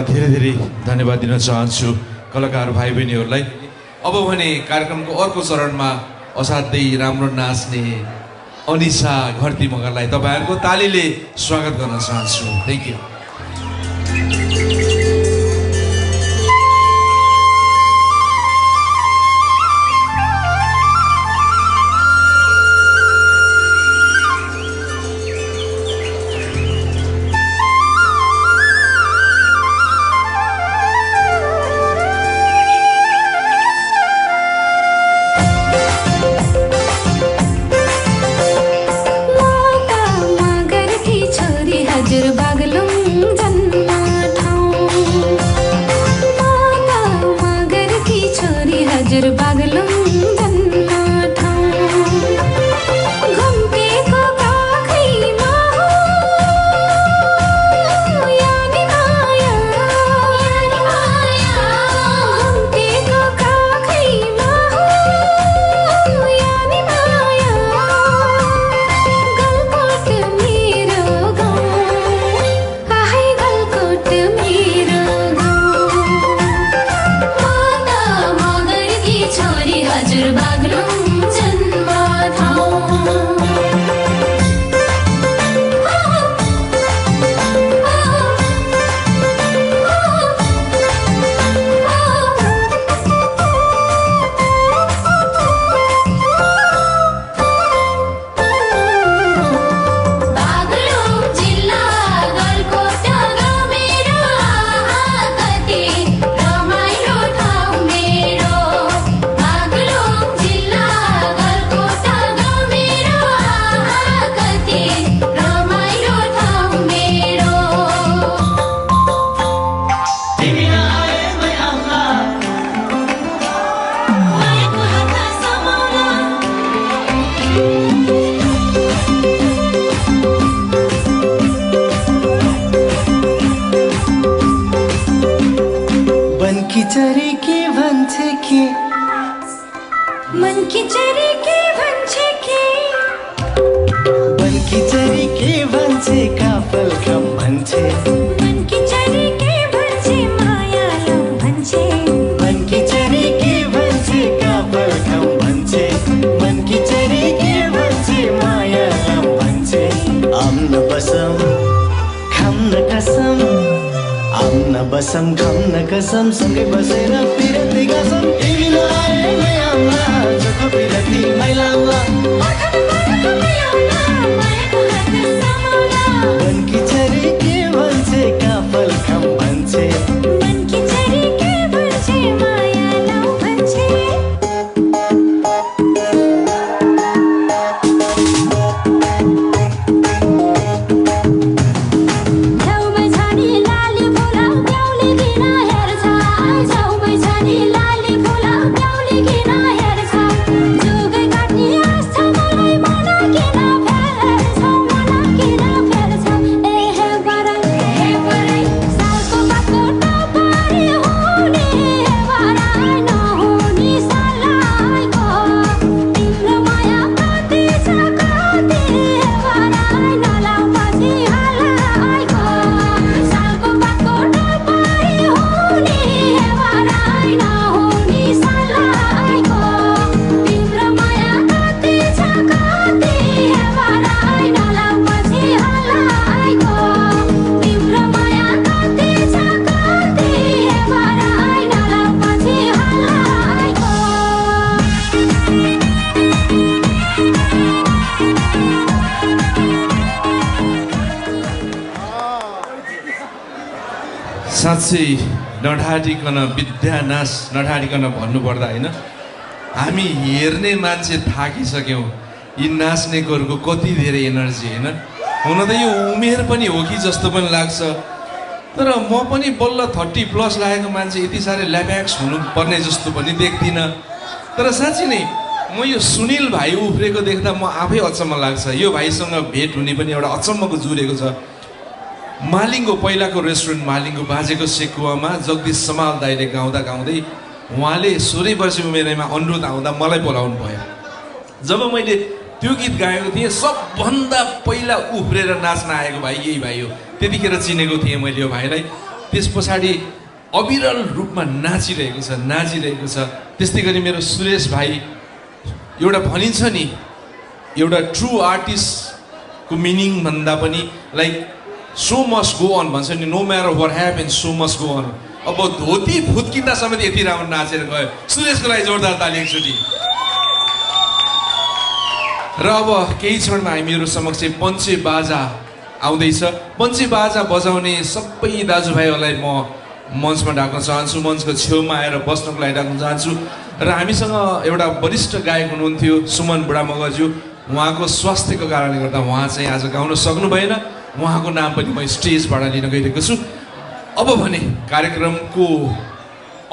धेरै धेरै धन्यवाद दिन चाहन्छु कलाकार भाइ बहिनीहरूलाई। अब भने कार्यक्रमको अर्को चरणमा असाध्यै राम्रो नाच्ने अनिसा घरती मगरलाई तपाईँहरूको तालीले स्वागत गर्न चाहन्छु। Thank you. बसम खम न कसम सँगै बसेर पिरती कसम तिमी नआए मैयामा चोखो पिरती मैलामा बनकी चरी के भन्छे काफल खम भन्छे बनकी चरी के भन्छे माया लौ भन्छे छाउमा छानी लाली फुला ब्याउले बिना हेर्छ छाउमा छानी लाली फुला साँच्चै नढाडिकन विद्या नाश नढाडिकन भन्नुपर्दा होइन हामी हेर्ने मान्छे थाकिसक्यौँ यी नाच्नेहरूको कति धेरै एनर्जी होइन हुन त यो उमेर पनि हो कि जस्तो पनि लाग्छ तर म पनि बल्ल 30+ लागेको मान्छे यति साह्रै ल्याप्याक्स हुनुपर्ने जस्तो पनि देख्दिनँ तर साँच्चै नै म यो सुनिल भाइ उफ्रेको देख्दा म आफै अचम्म लाग्छ यो भाइसँग भेट हुने पनि एउटा अचम्मको जुरेको छ मालिङको पहिलाको रेस्टुरेन्ट मालिङको बाजेको सेकुवामा जगदीश समाल दाइले गाउँदा गाउँदै उहाँले 16 वर्ष उमेरमा अनुरोध आउँदा मलाई बोलाउनु भयो जब मैले त्यो गीत गाएको थिएँ सबभन्दा पहिला उफ्रेर नाच्न आएको भाइ यही भाइ हो त्यतिखेर चिनेको थिएँ मैले यो भाइलाई त्यस पछाडि अविरल रूपमा नाचिरहेको छ त्यस्तै गरी मेरो सुरेश भाइ एउटा भनिन्छ नि एउटा ट्रु आर्टिस्टको मिनिङ भन्दा पनि like show must go on भन्छ नि no matter what happens show must go on अब धोती फुत्किँदा समेत यति राम्रो नाचेर गयो सुरेशको लागि जोरदार ताली एकचोटि र अब केही क्षणमा हामीहरू समक्ष पञ्चे बाजा आउँदैछ पञ्चे बाजा बजाउने सबै दाजुभाइहरूलाई म मञ्चमा डाक्न चाहन्छु मञ्चको छेउमा आएर बस्नको लागि डाक्न चाहन्छु र हामीसँग एउटा वरिष्ठ गायक हुनुहुन्थ्यो सुमन बुढा मगरज्यू उहाँको स्वास्थ्यको कारणले गर्दा उहाँ चाहिँ आज गाउन सक्नु भएन उहाँको नाम पनि म स्टेजबाट लिन गइरहेको छु अब भने कार्यक्रमको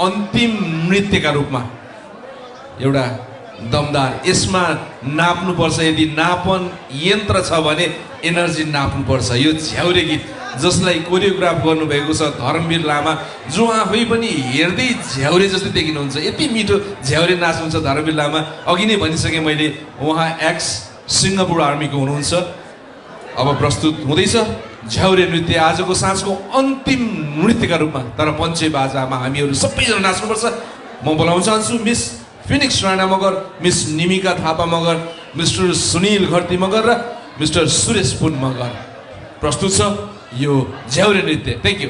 अन्तिम नृत्यका रूपमा एउटा दमदार यसमा नाप्नुपर्छ यदि नापन यन्त्र छ भने एनर्जी नाप्नुपर्छ यो झ्याउरे गीत जसलाई कोरियोग्राफ गर्नुभएको छ धर्मवीर लामा जो आफै पनि हेर्दै झ्याउरे जस्तै देखिनुहुन्छ यति मिठो झ्याउरे नाच्नुहुन्छ धर्मवीर लामा अघि नै भनिसकेँ मैले उहाँ एक्स सिङ्गापुर आर्मीको हुनुहुन्छ अब प्रस्तुत हुँदैछ झ्याउरे नृत्य आजको साँझको अन्तिम नृत्यका रूपमा तर पञ्चे बाजामा हामीहरू सबैजना नाच्नुपर्छ म बोलाउन चाहन्छु miss Phoenix Rana Magar miss Nimika Thapa Magar mister Sunil Gharti Magar र मिस्टर सुरेश पुन मगर प्रस्तुत छ यो झ्याउरे नृत्य थ्याङ्क यू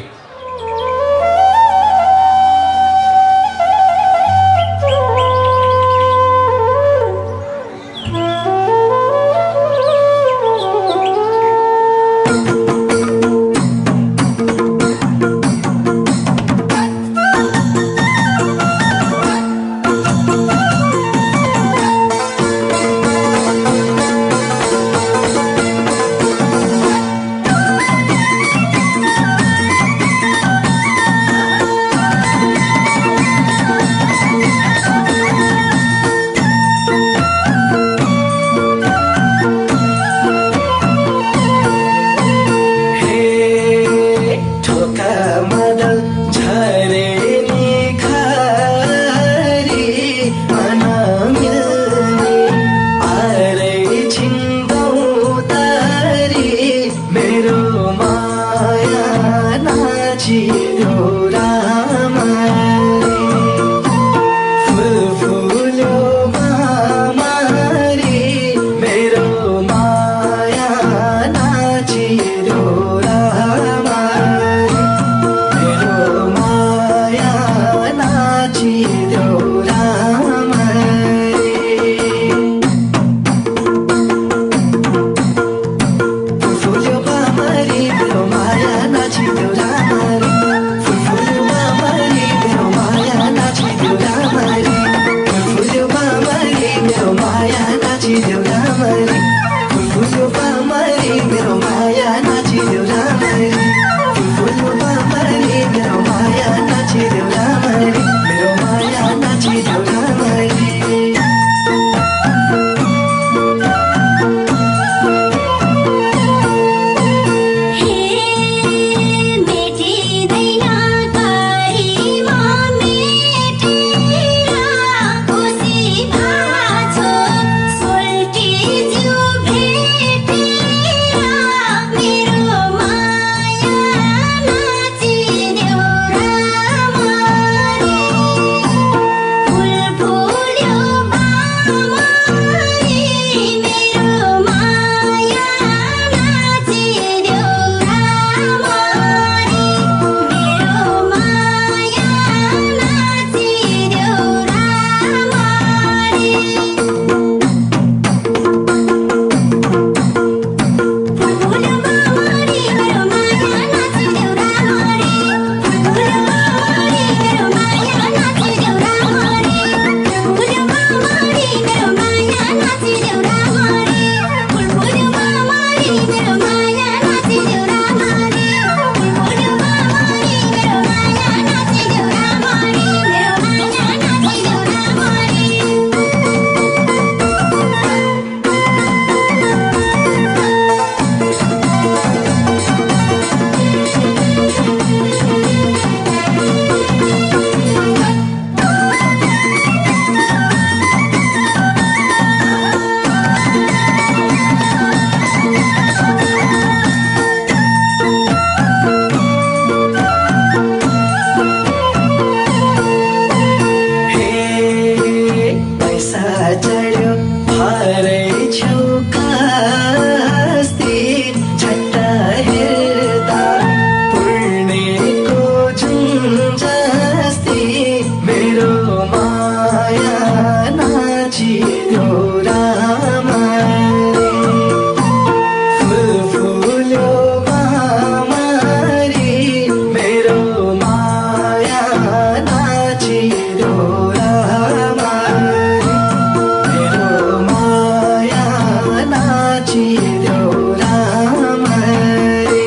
नाचिदेऊ रामरी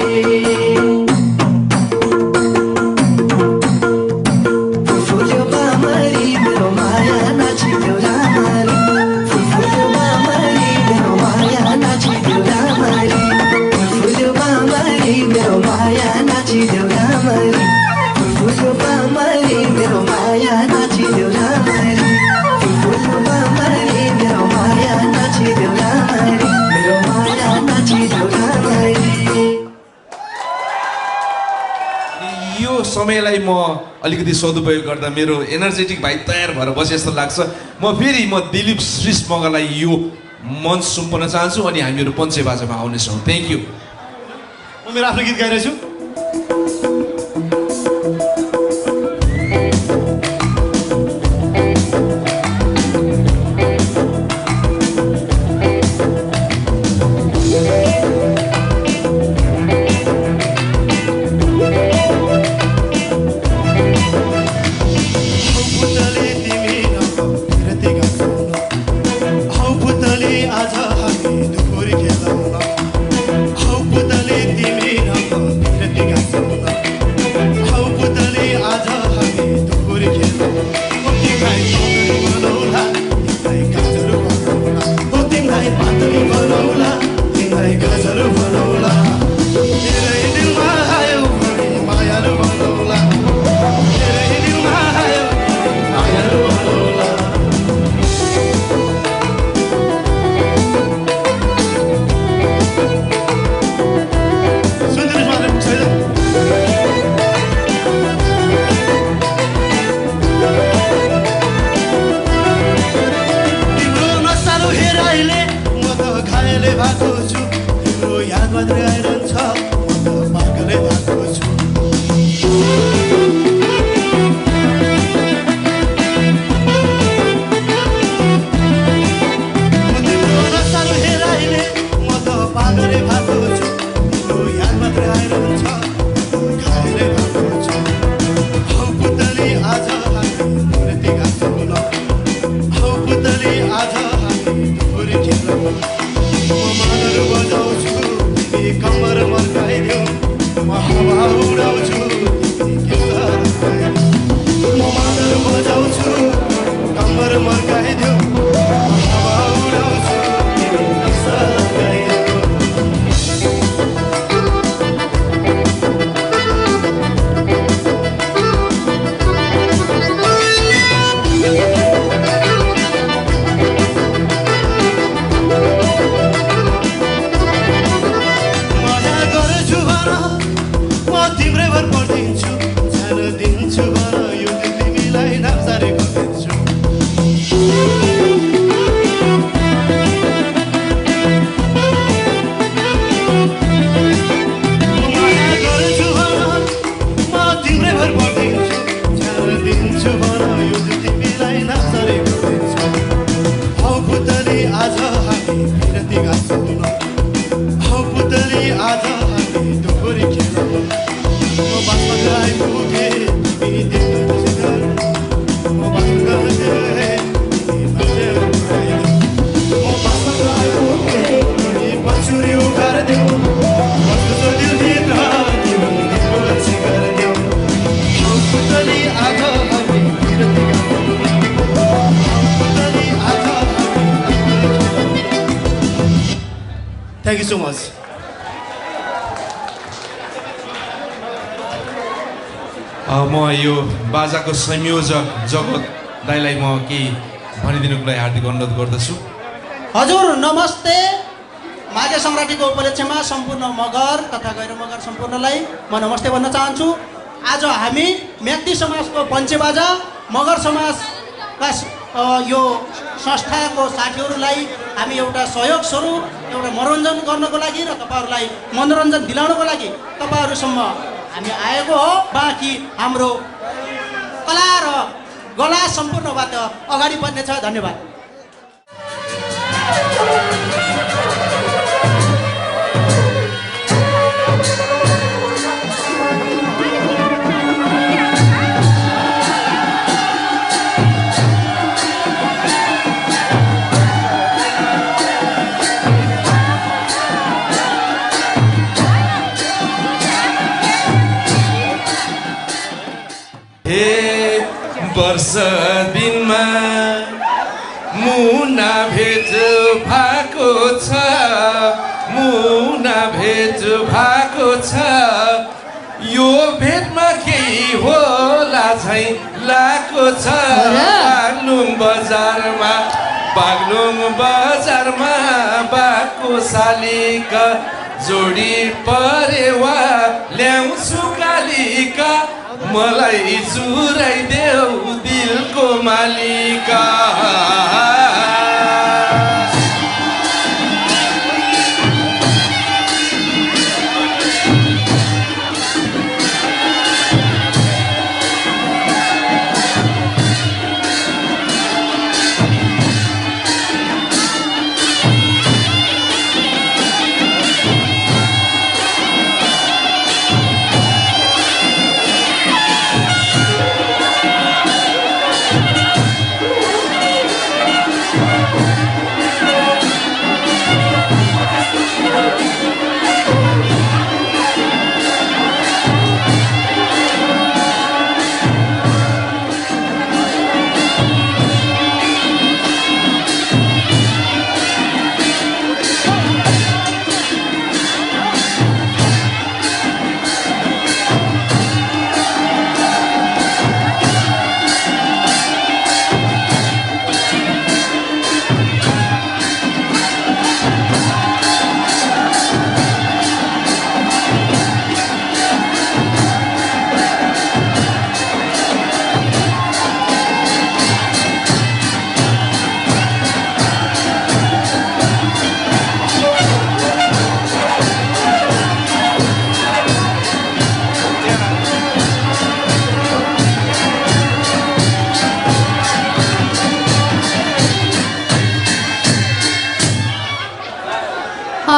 फुल्यो पामरी मेरो माया नाचिदेऊ रामरी फुल्यो पामरी मेरो माया नाचिदेऊ रामरी फुल्यो पामरी मेरो माया नाचिदेऊ रामरी फुल्यो पामरी मेरो माया नाचिदेऊ रामरी फुल्यो पामरी मेरो माया नाचिदेऊ रामरी मेरो माया नाचिदेऊ रामरी। यो समयलाई म अलिकति सदुपयोग गर्दा मेरो एनर्जेटिक भाइ तयार भएर बसे जस्तो लाग्छ। म फेरि दिलीप श्रीष मगरलाई यो मञ्च सुम्पन चाहन्छु अनि हामीहरू पञ्चे बाजामा आउनेछौँ। Thank you. म मेरो आफ्नो गीत गाइरहेछु। Thank you so much. म यो बाजाको संयोजक जगत दाइलाई म केही भनिदिनुको लागि हार्दिक अनुरोध गर्दछु। हजुर नमस्ते। माघे सङ्क्रान्तिको उपलक्ष्यमा सम्पूर्ण मगर तथा गैर मगर सम्पूर्णलाई म नमस्ते भन्न चाहन्छु। आज हामी म्याग्दी समाजको पञ्चेबाजा मगर समाजका यो संस्थाको साथीहरूलाई हामी एउटा सहयोग स्वरूप एउटा मनोरञ्जन गर्नको लागि र तपाईँहरूलाई मनोरञ्जन दिलाउनको लागि तपाईँहरूसम्म हामी आएको हो। बाँकी हाम्रो कला र गला सम्पूर्णबाट अगाडि बढ्नेछ। धन्यवाद। वर्ष दिनमा मुना भेट भएको छ, मुना भेट भएको छ। यो भेटमा केही होला झै लागेको छ। बागलुङ बजारमा बाको शालिका जोडी परेवा ल्याउँछु कालिका, मलाई चुराइदेऊ दिलको मालिका।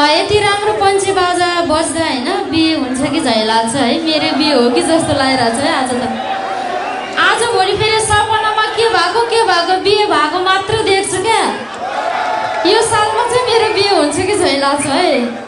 यति राम्रो पञ्चे बाजा बज्दा होइन बिहे हुन्छ कि झै लाग्छ है। मेरो बिहे हो कि जस्तो लागिरहेको छ है आज त। आज भोलि फेरि सपनामा के भएको बिहे भएको मात्र देख्छु क्या। यो सालमा चाहिँ मेरो बिहे हुन्छ कि झै लाग्छ है।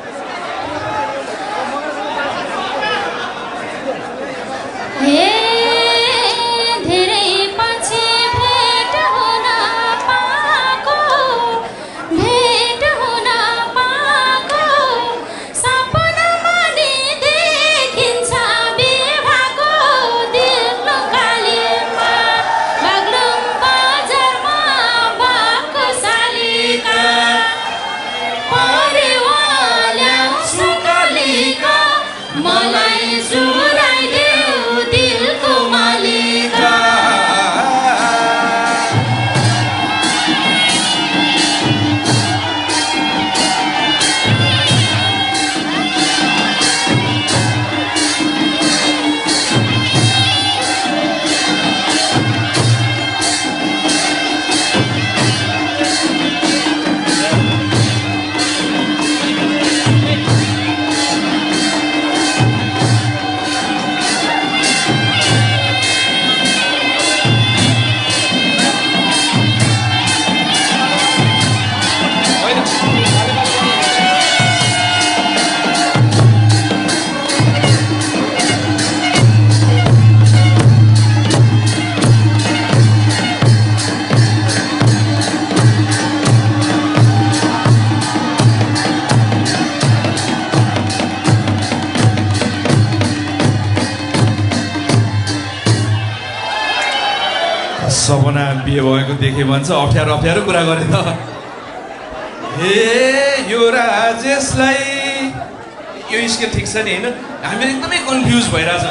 सपना बिहे भएको देखे भन्छ अप्ठ्यारो अप्ठ्यारो कुरा गरे त। हे यो राजेशलाई यो स्केल ठिक छ नि होइन, हामीहरू एकदमै कन्फ्युज भइरहेछ।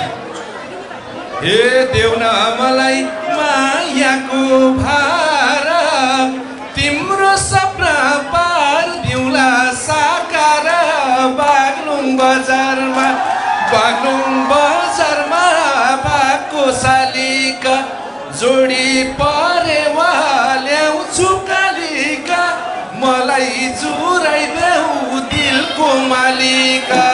हे देऊ न मलाई मायाको भार, तिम्रो सपना पार दिउँला साकार। बागलुङ बजारमा भएको शालिका जोडी परेवा ल्याउँछु कालिका, मलाई चुराइदेऊ दिलको मालिका।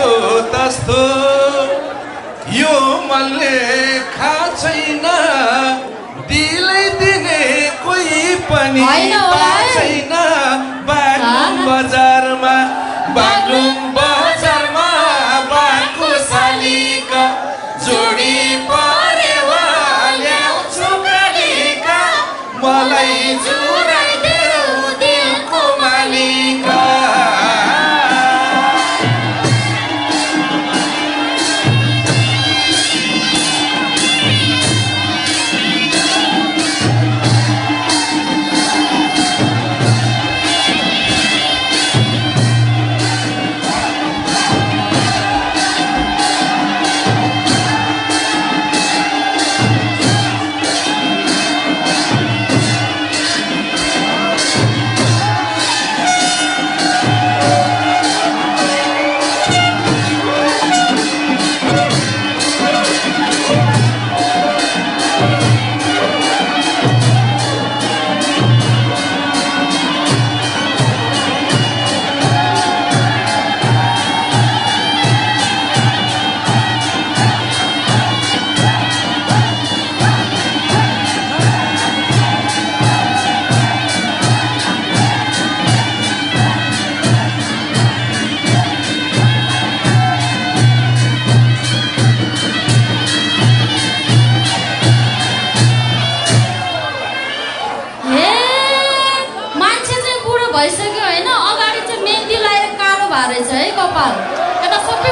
जस्तो तस्तो यो मनले खा छैन दिलै दिने कोही पनि छैन बागलुङ बजारमा बागलुङ बजारमा बाको सालीका जोडी परेवा ल्याउँछु कालीका मलाई जुराइदेऊ दिलको मालिका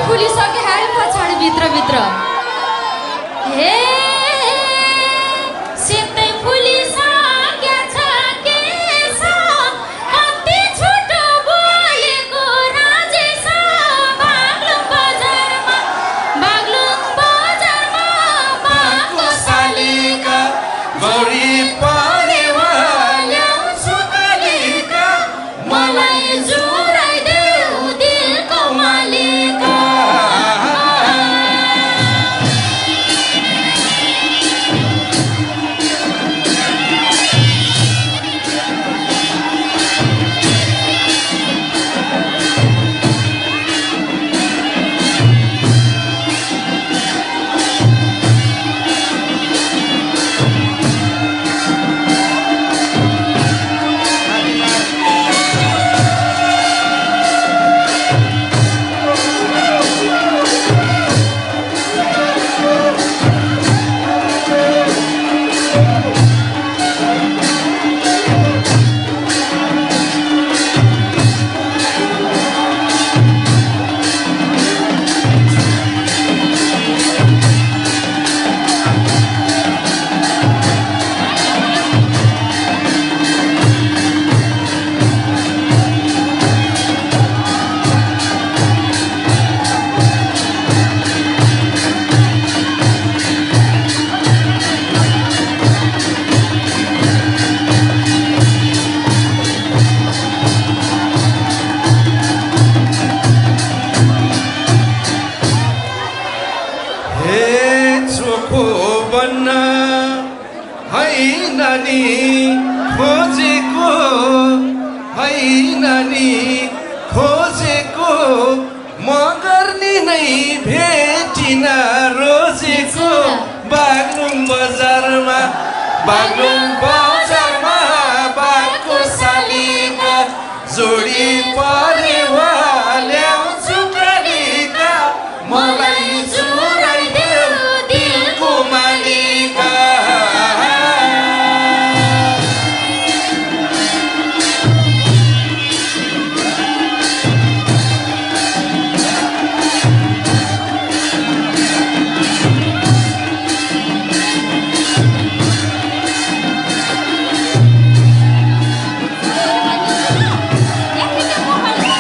फुलिसके हाल पछाडि भित्रभित्र हे सेतै फुलिसकेछ केश कति छोटो बोलेको राजेश बागलुङ बजारमा बाको सालीका गौरी परेवा ल्याउँछु कालीका मलाई जुराइदेऊ दिलको मालिका खोजेको होइन नि खोजेको मगर नि नै भेटिन रोजेको बागलुङ बजारमा बागको सालीका जोडी परेवा ल्याउँछु कालीका मलाई जुराइदेऊ दिलको मालिका Thank you.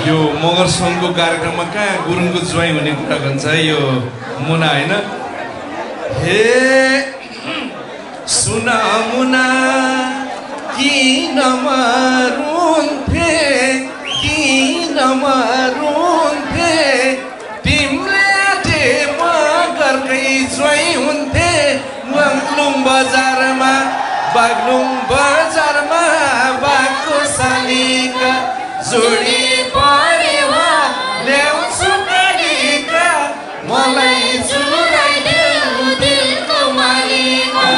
यो मगर सङ्घको कार्यक्रममा कहाँ गुरुङको ज्वाइँ हुने कुरा भन्छ है यो मुना होइन। हे सुन मुना किन मरुन्थे किन मरुन्थे तिम्रे मगरकै ज्वाइँ हुन्थे बागलुङ बजारमा बाघको सालीका जोडी परेवा ल्याउँछु कालीका मलाई चुराइदेऊ दिलको मालिका।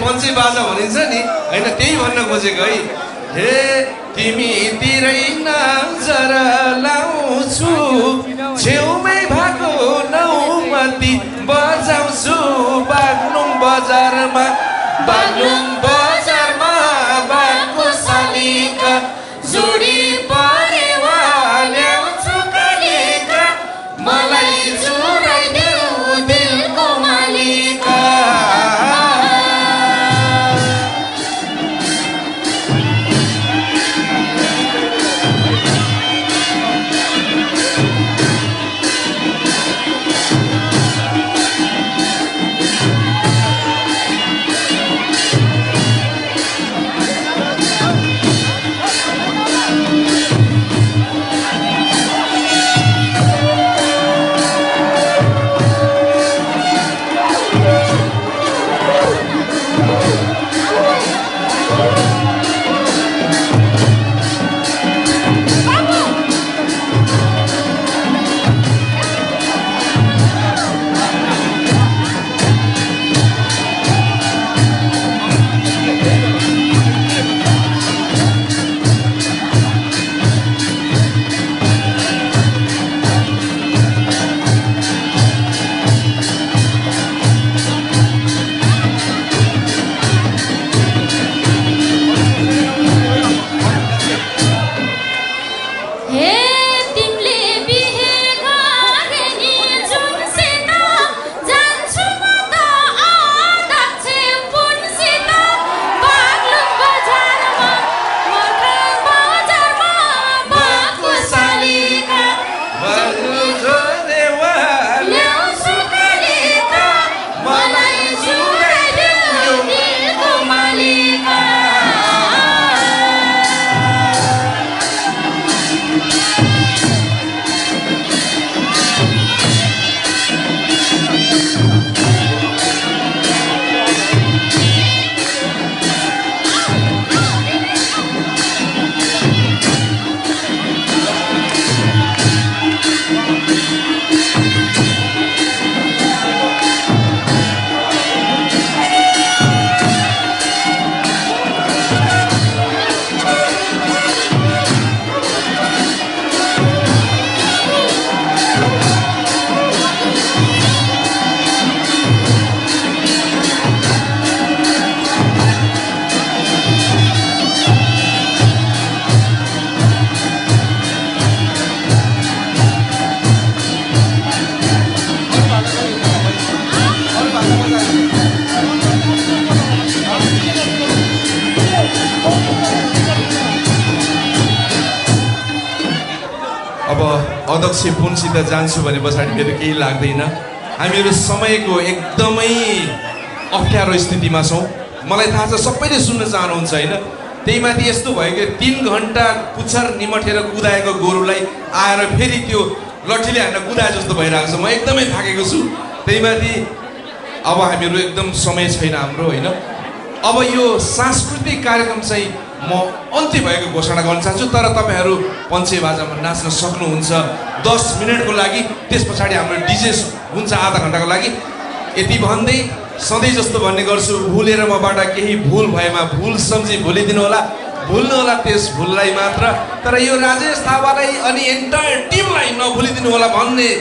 पञ्चे बाजा भनिन्छ नि होइन त्यही भन्न खोजेको है। हे तिमीतिरै नजर लाउँछु छेउमै भएको नौमती बजाउँछु बागलुङ बजारमा बाघको सालीका जोडी परेवा ल्याउँछु कालीका मलाई चुराइदेऊ दिलको मालिका। अध्यक्ष पुनसित जान्छु भने पछाडि मेरो केही लाग्दैन। हामीहरू समयको एकदमै अप्ठ्यारो स्थितिमा छौँ। मलाई थाहा छ सबैले सुन्न चाहनुहुन्छ होइन। त्यही माथि यस्तो भयो कि 3 घन्टा पुच्छर निमटेर कुदाएको गोरुलाई आएर फेरि त्यो लट्ठीले हान्न कुदाए जस्तो भइरहेको छ। म एकदमै थाकेको छु। त्यही माथि अब हामीहरू एकदम समय छैन हाम्रो होइन। अब यो सांस्कृतिक कार्यक्रम चाहिँ म अन्त्य भएको घोषणा गर्न चाहन्छु। तर तपाईँहरू पञ्चे बाजामा नाच्न सक्नुहुन्छ 10 मिनटको लागि। त्यस पछाडि हाम्रो डिजे हुन्छ आधा घन्टाको लागि। यति भन्दै सधैँ जस्तो भन्ने गर्छु, भुलेर मबाट केही भुल भएमा भुल सम्झी भुलिदिनु होला, भुल्नु होला त्यस भुललाई मात्र। तर यो राजेश थापालाई अनि एन्टायर टिमलाई नभुलिदिनु होला भन्दै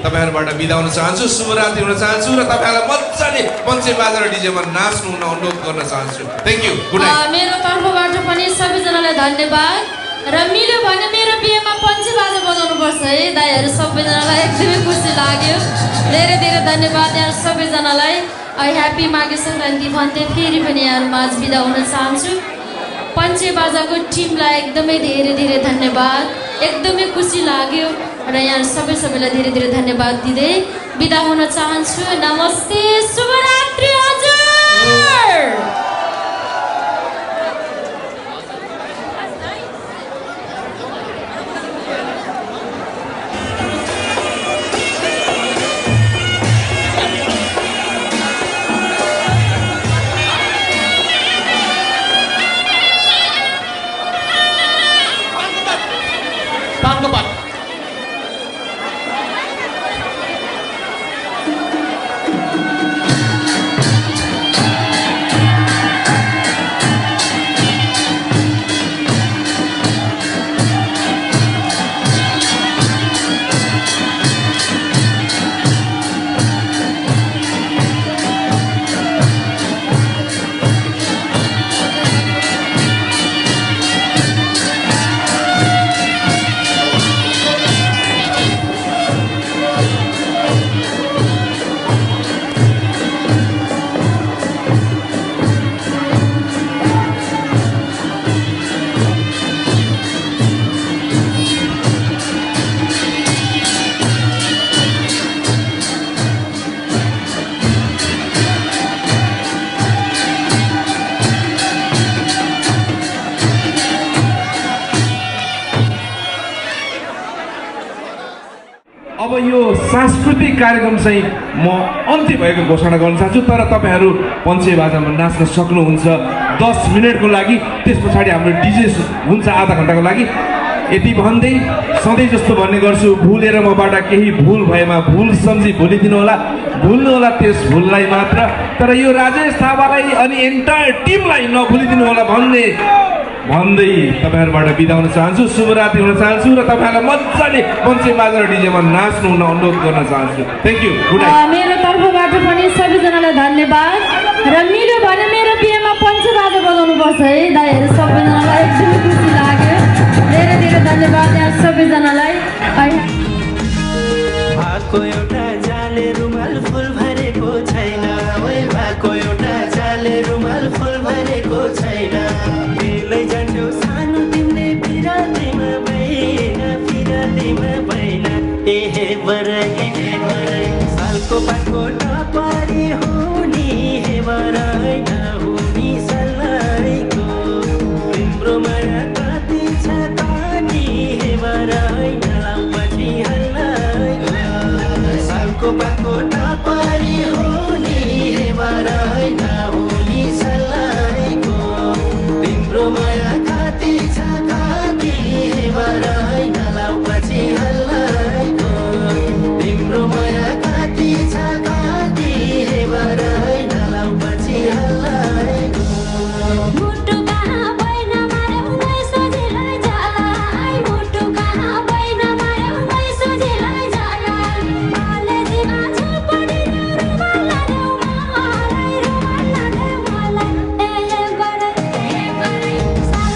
तपाईँहरूबाट बिदा हुन चाहन्छु। शुभरात्रि हुन चाहन्छु र तपाईँहरूलाई मजाले पञ्चे बाजा र डिजेमा नाच्नु हुन अनुरोध गर्न चाहन्छु। Thank you, good night. मेरो तर्फबाट पनि सबैजनालाई धन्यवाद र मिल्यो भने मेरो बिहेमा पञ्चे बाजा बजाउनुपर्छ है दाइहरू। सबैजनालाई एकदमै खुसी लाग्यो। धेरै धेरै धन्यवाद यहाँ सबैजनालाई। ह्याप्पी माघे सङ्क्रान्ति भन्दै फेरि पनि यहाँहरूमा आज बिदा हुन चाहन्छु। पञ्चे बाजाको टिमलाई एकदमै धेरै धेरै धन्यवाद। एकदमै खुसी लाग्यो र यहाँ सबैलाई धेरै धेरै धन्यवाद दिँदै बिदा हुन चाहन्छु। नमस्ते, शुभरात्रि हजुर। अब यो सांस्कृतिक कार्यक्रम चाहिँ म अन्त्य भएको घोषणा गर्न चाहन्छु। तर तपाईँहरू पञ्चे बाजामा नाच्न सक्नुहुन्छ 10 मिनटको लागि। त्यस पछाडि हाम्रो डिजे हुन्छ आधा घन्टाको लागि। यति भन्दै सधैँ जस्तो भन्ने गर्छु, भुलेर मबाट केही भुल भएमा भुल सम्झी भुलिदिनु होला, भुल्नु होला त्यस भुललाई मात्र। तर यो राजेश थापालाई अनि एन्टायर टिमलाई नभुलिदिनु होला भन्दै तपाईँहरूबाट बिदा हुन चाहन्छु। शुभरात्रि हुन चाहन्छु र तपाईँहरूलाई मजाले पञ्चे बाजा र डिजेमा नाच्नु हुन अनुरोध गर्न चाहन्छु। Thank you, good night. मेरो तर्फबाट पनि सबैजनालाई धन्यवाद र मिल्यो भने मेरो बिहेमा पञ्चे बाजा बजाउनुपर्छ है दाइहरू। सबैजनालाई एकदमै खुसी लाग्यो। धेरै धेरै धन्यवाद यहाँ सबैजनालाई। भएको एउटा जाले रुमाल फुल भरेको छैन, भएको एउटा जाले रुमाल फुल भरेको छैन। तिमीलाई जान्छौ सानो तिमीले पिरातीमा भएन एहे बराई सालको पाको नपारी हुने हे बराई नहुने सल्लाइको तिम्रो माया कति छ तानी हे बराई नलापछि हल्लाइको सालको पाको नपारी हुने हे बराई नहुने सल्लाइको तिम्रो माया कति छ कति हे बराई नलापछि हल्लाइको तिम्रो माया कति छ कति हे बराई नलापछि हल्लाइको मुटु कहाँ बैन मार्यौ मै सोझिलै जाला मुटु कहाँ बैन मार्यौ मै सोझिलै जाला कलेजीमा झुपडी रुमाल लाग्यौ मलाई ए बराई सालको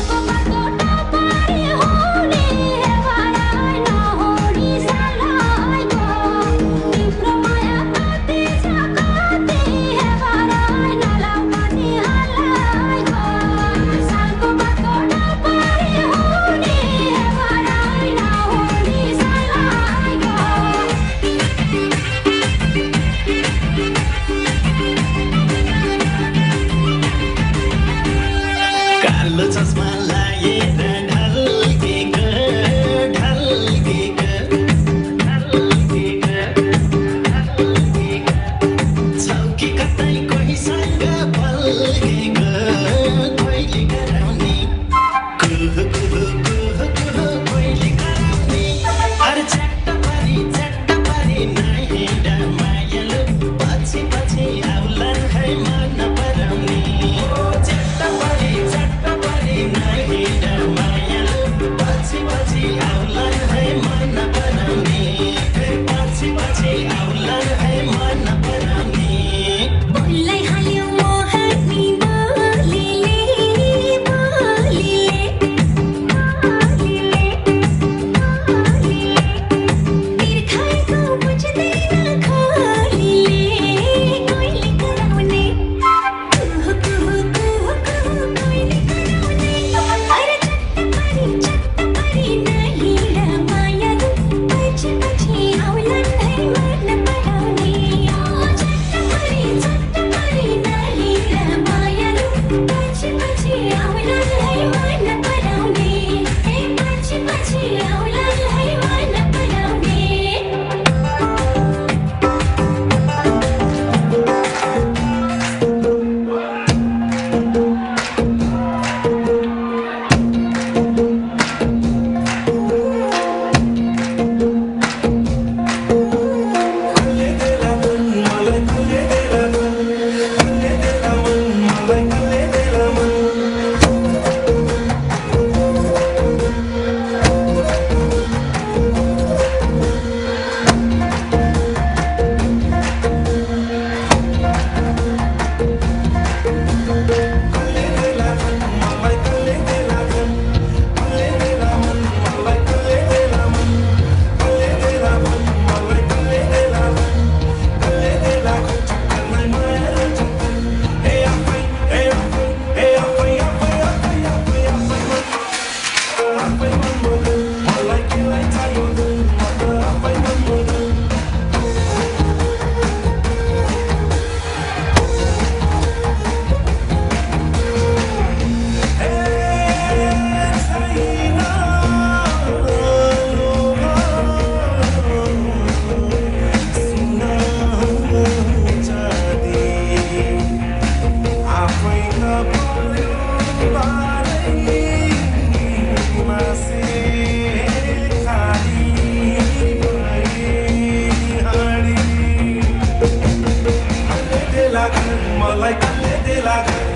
मलाई कल्ले देला घर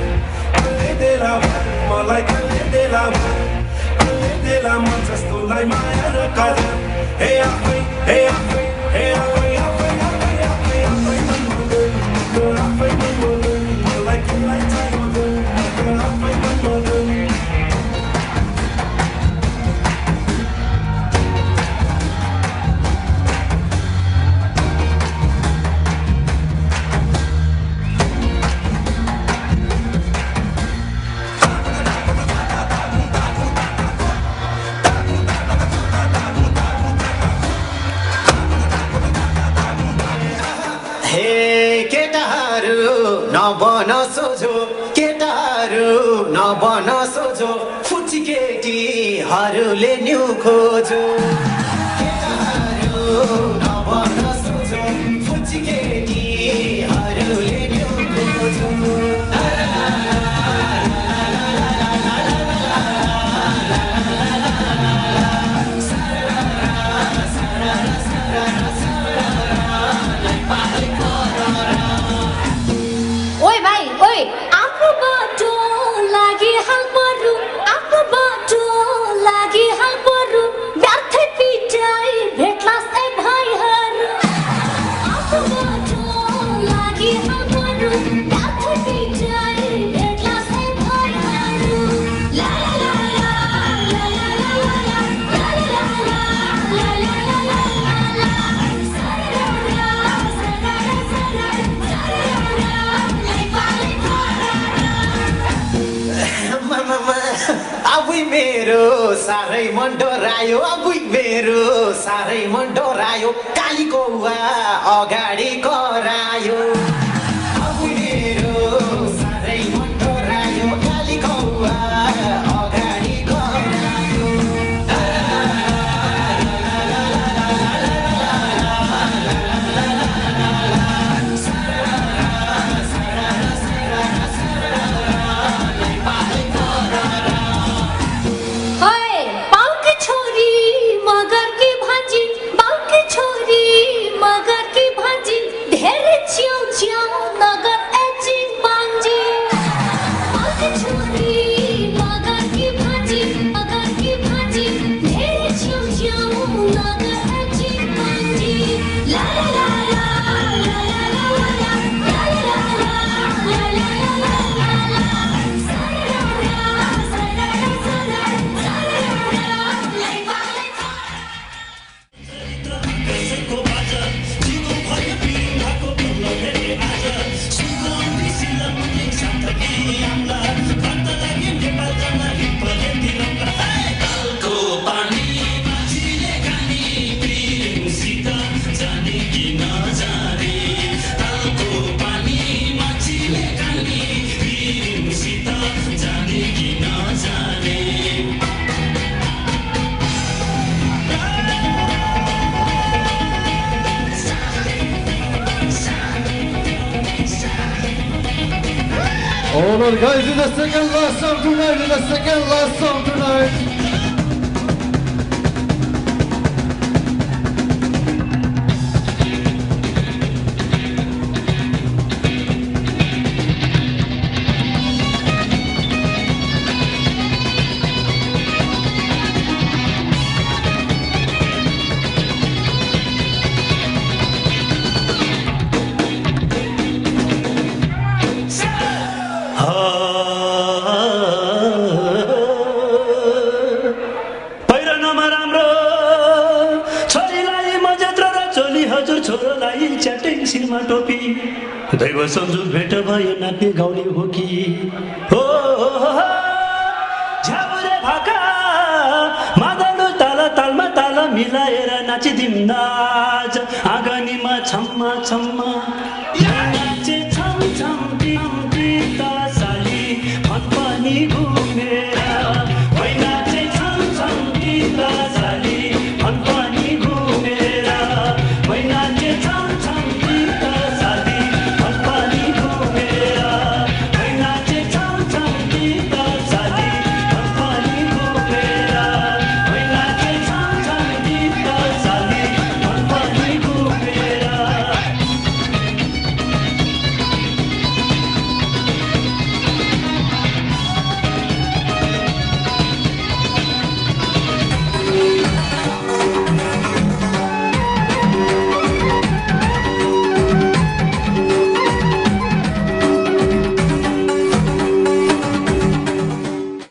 कल्ले देला भर मलाई कल्ले देला भर कल्ले देला मन जस्तोलाई माया र कदर हे आफै हे आफै हे आफै आफै आफै आफै आफै आफै मलाई किनलाई चाहियो आफै नबन सोझो केटाहरू नबन सोझो फुची केटीहरूले न्यु खोजो केटाहरू नबन सोझो फुची केटीहरूले न्यु खोजो मेरो साह्रै मन डरायो अबुई मेरो साह्रै मन डरायो कालीको अगाडि करायो अबुई मेरो साह्रै मन डरायो कालीको अगाडि करायो All right, guys, in the second last song tonight, in the second last song tonight. दैव संजोग भेट भयो नाच्ने गाउने हो कि हो झ्याउरे भाका मादल ताल तालमा ताल मिलाएर नाचिदिउँ नाच आँगनीमा छम्मा छम्मा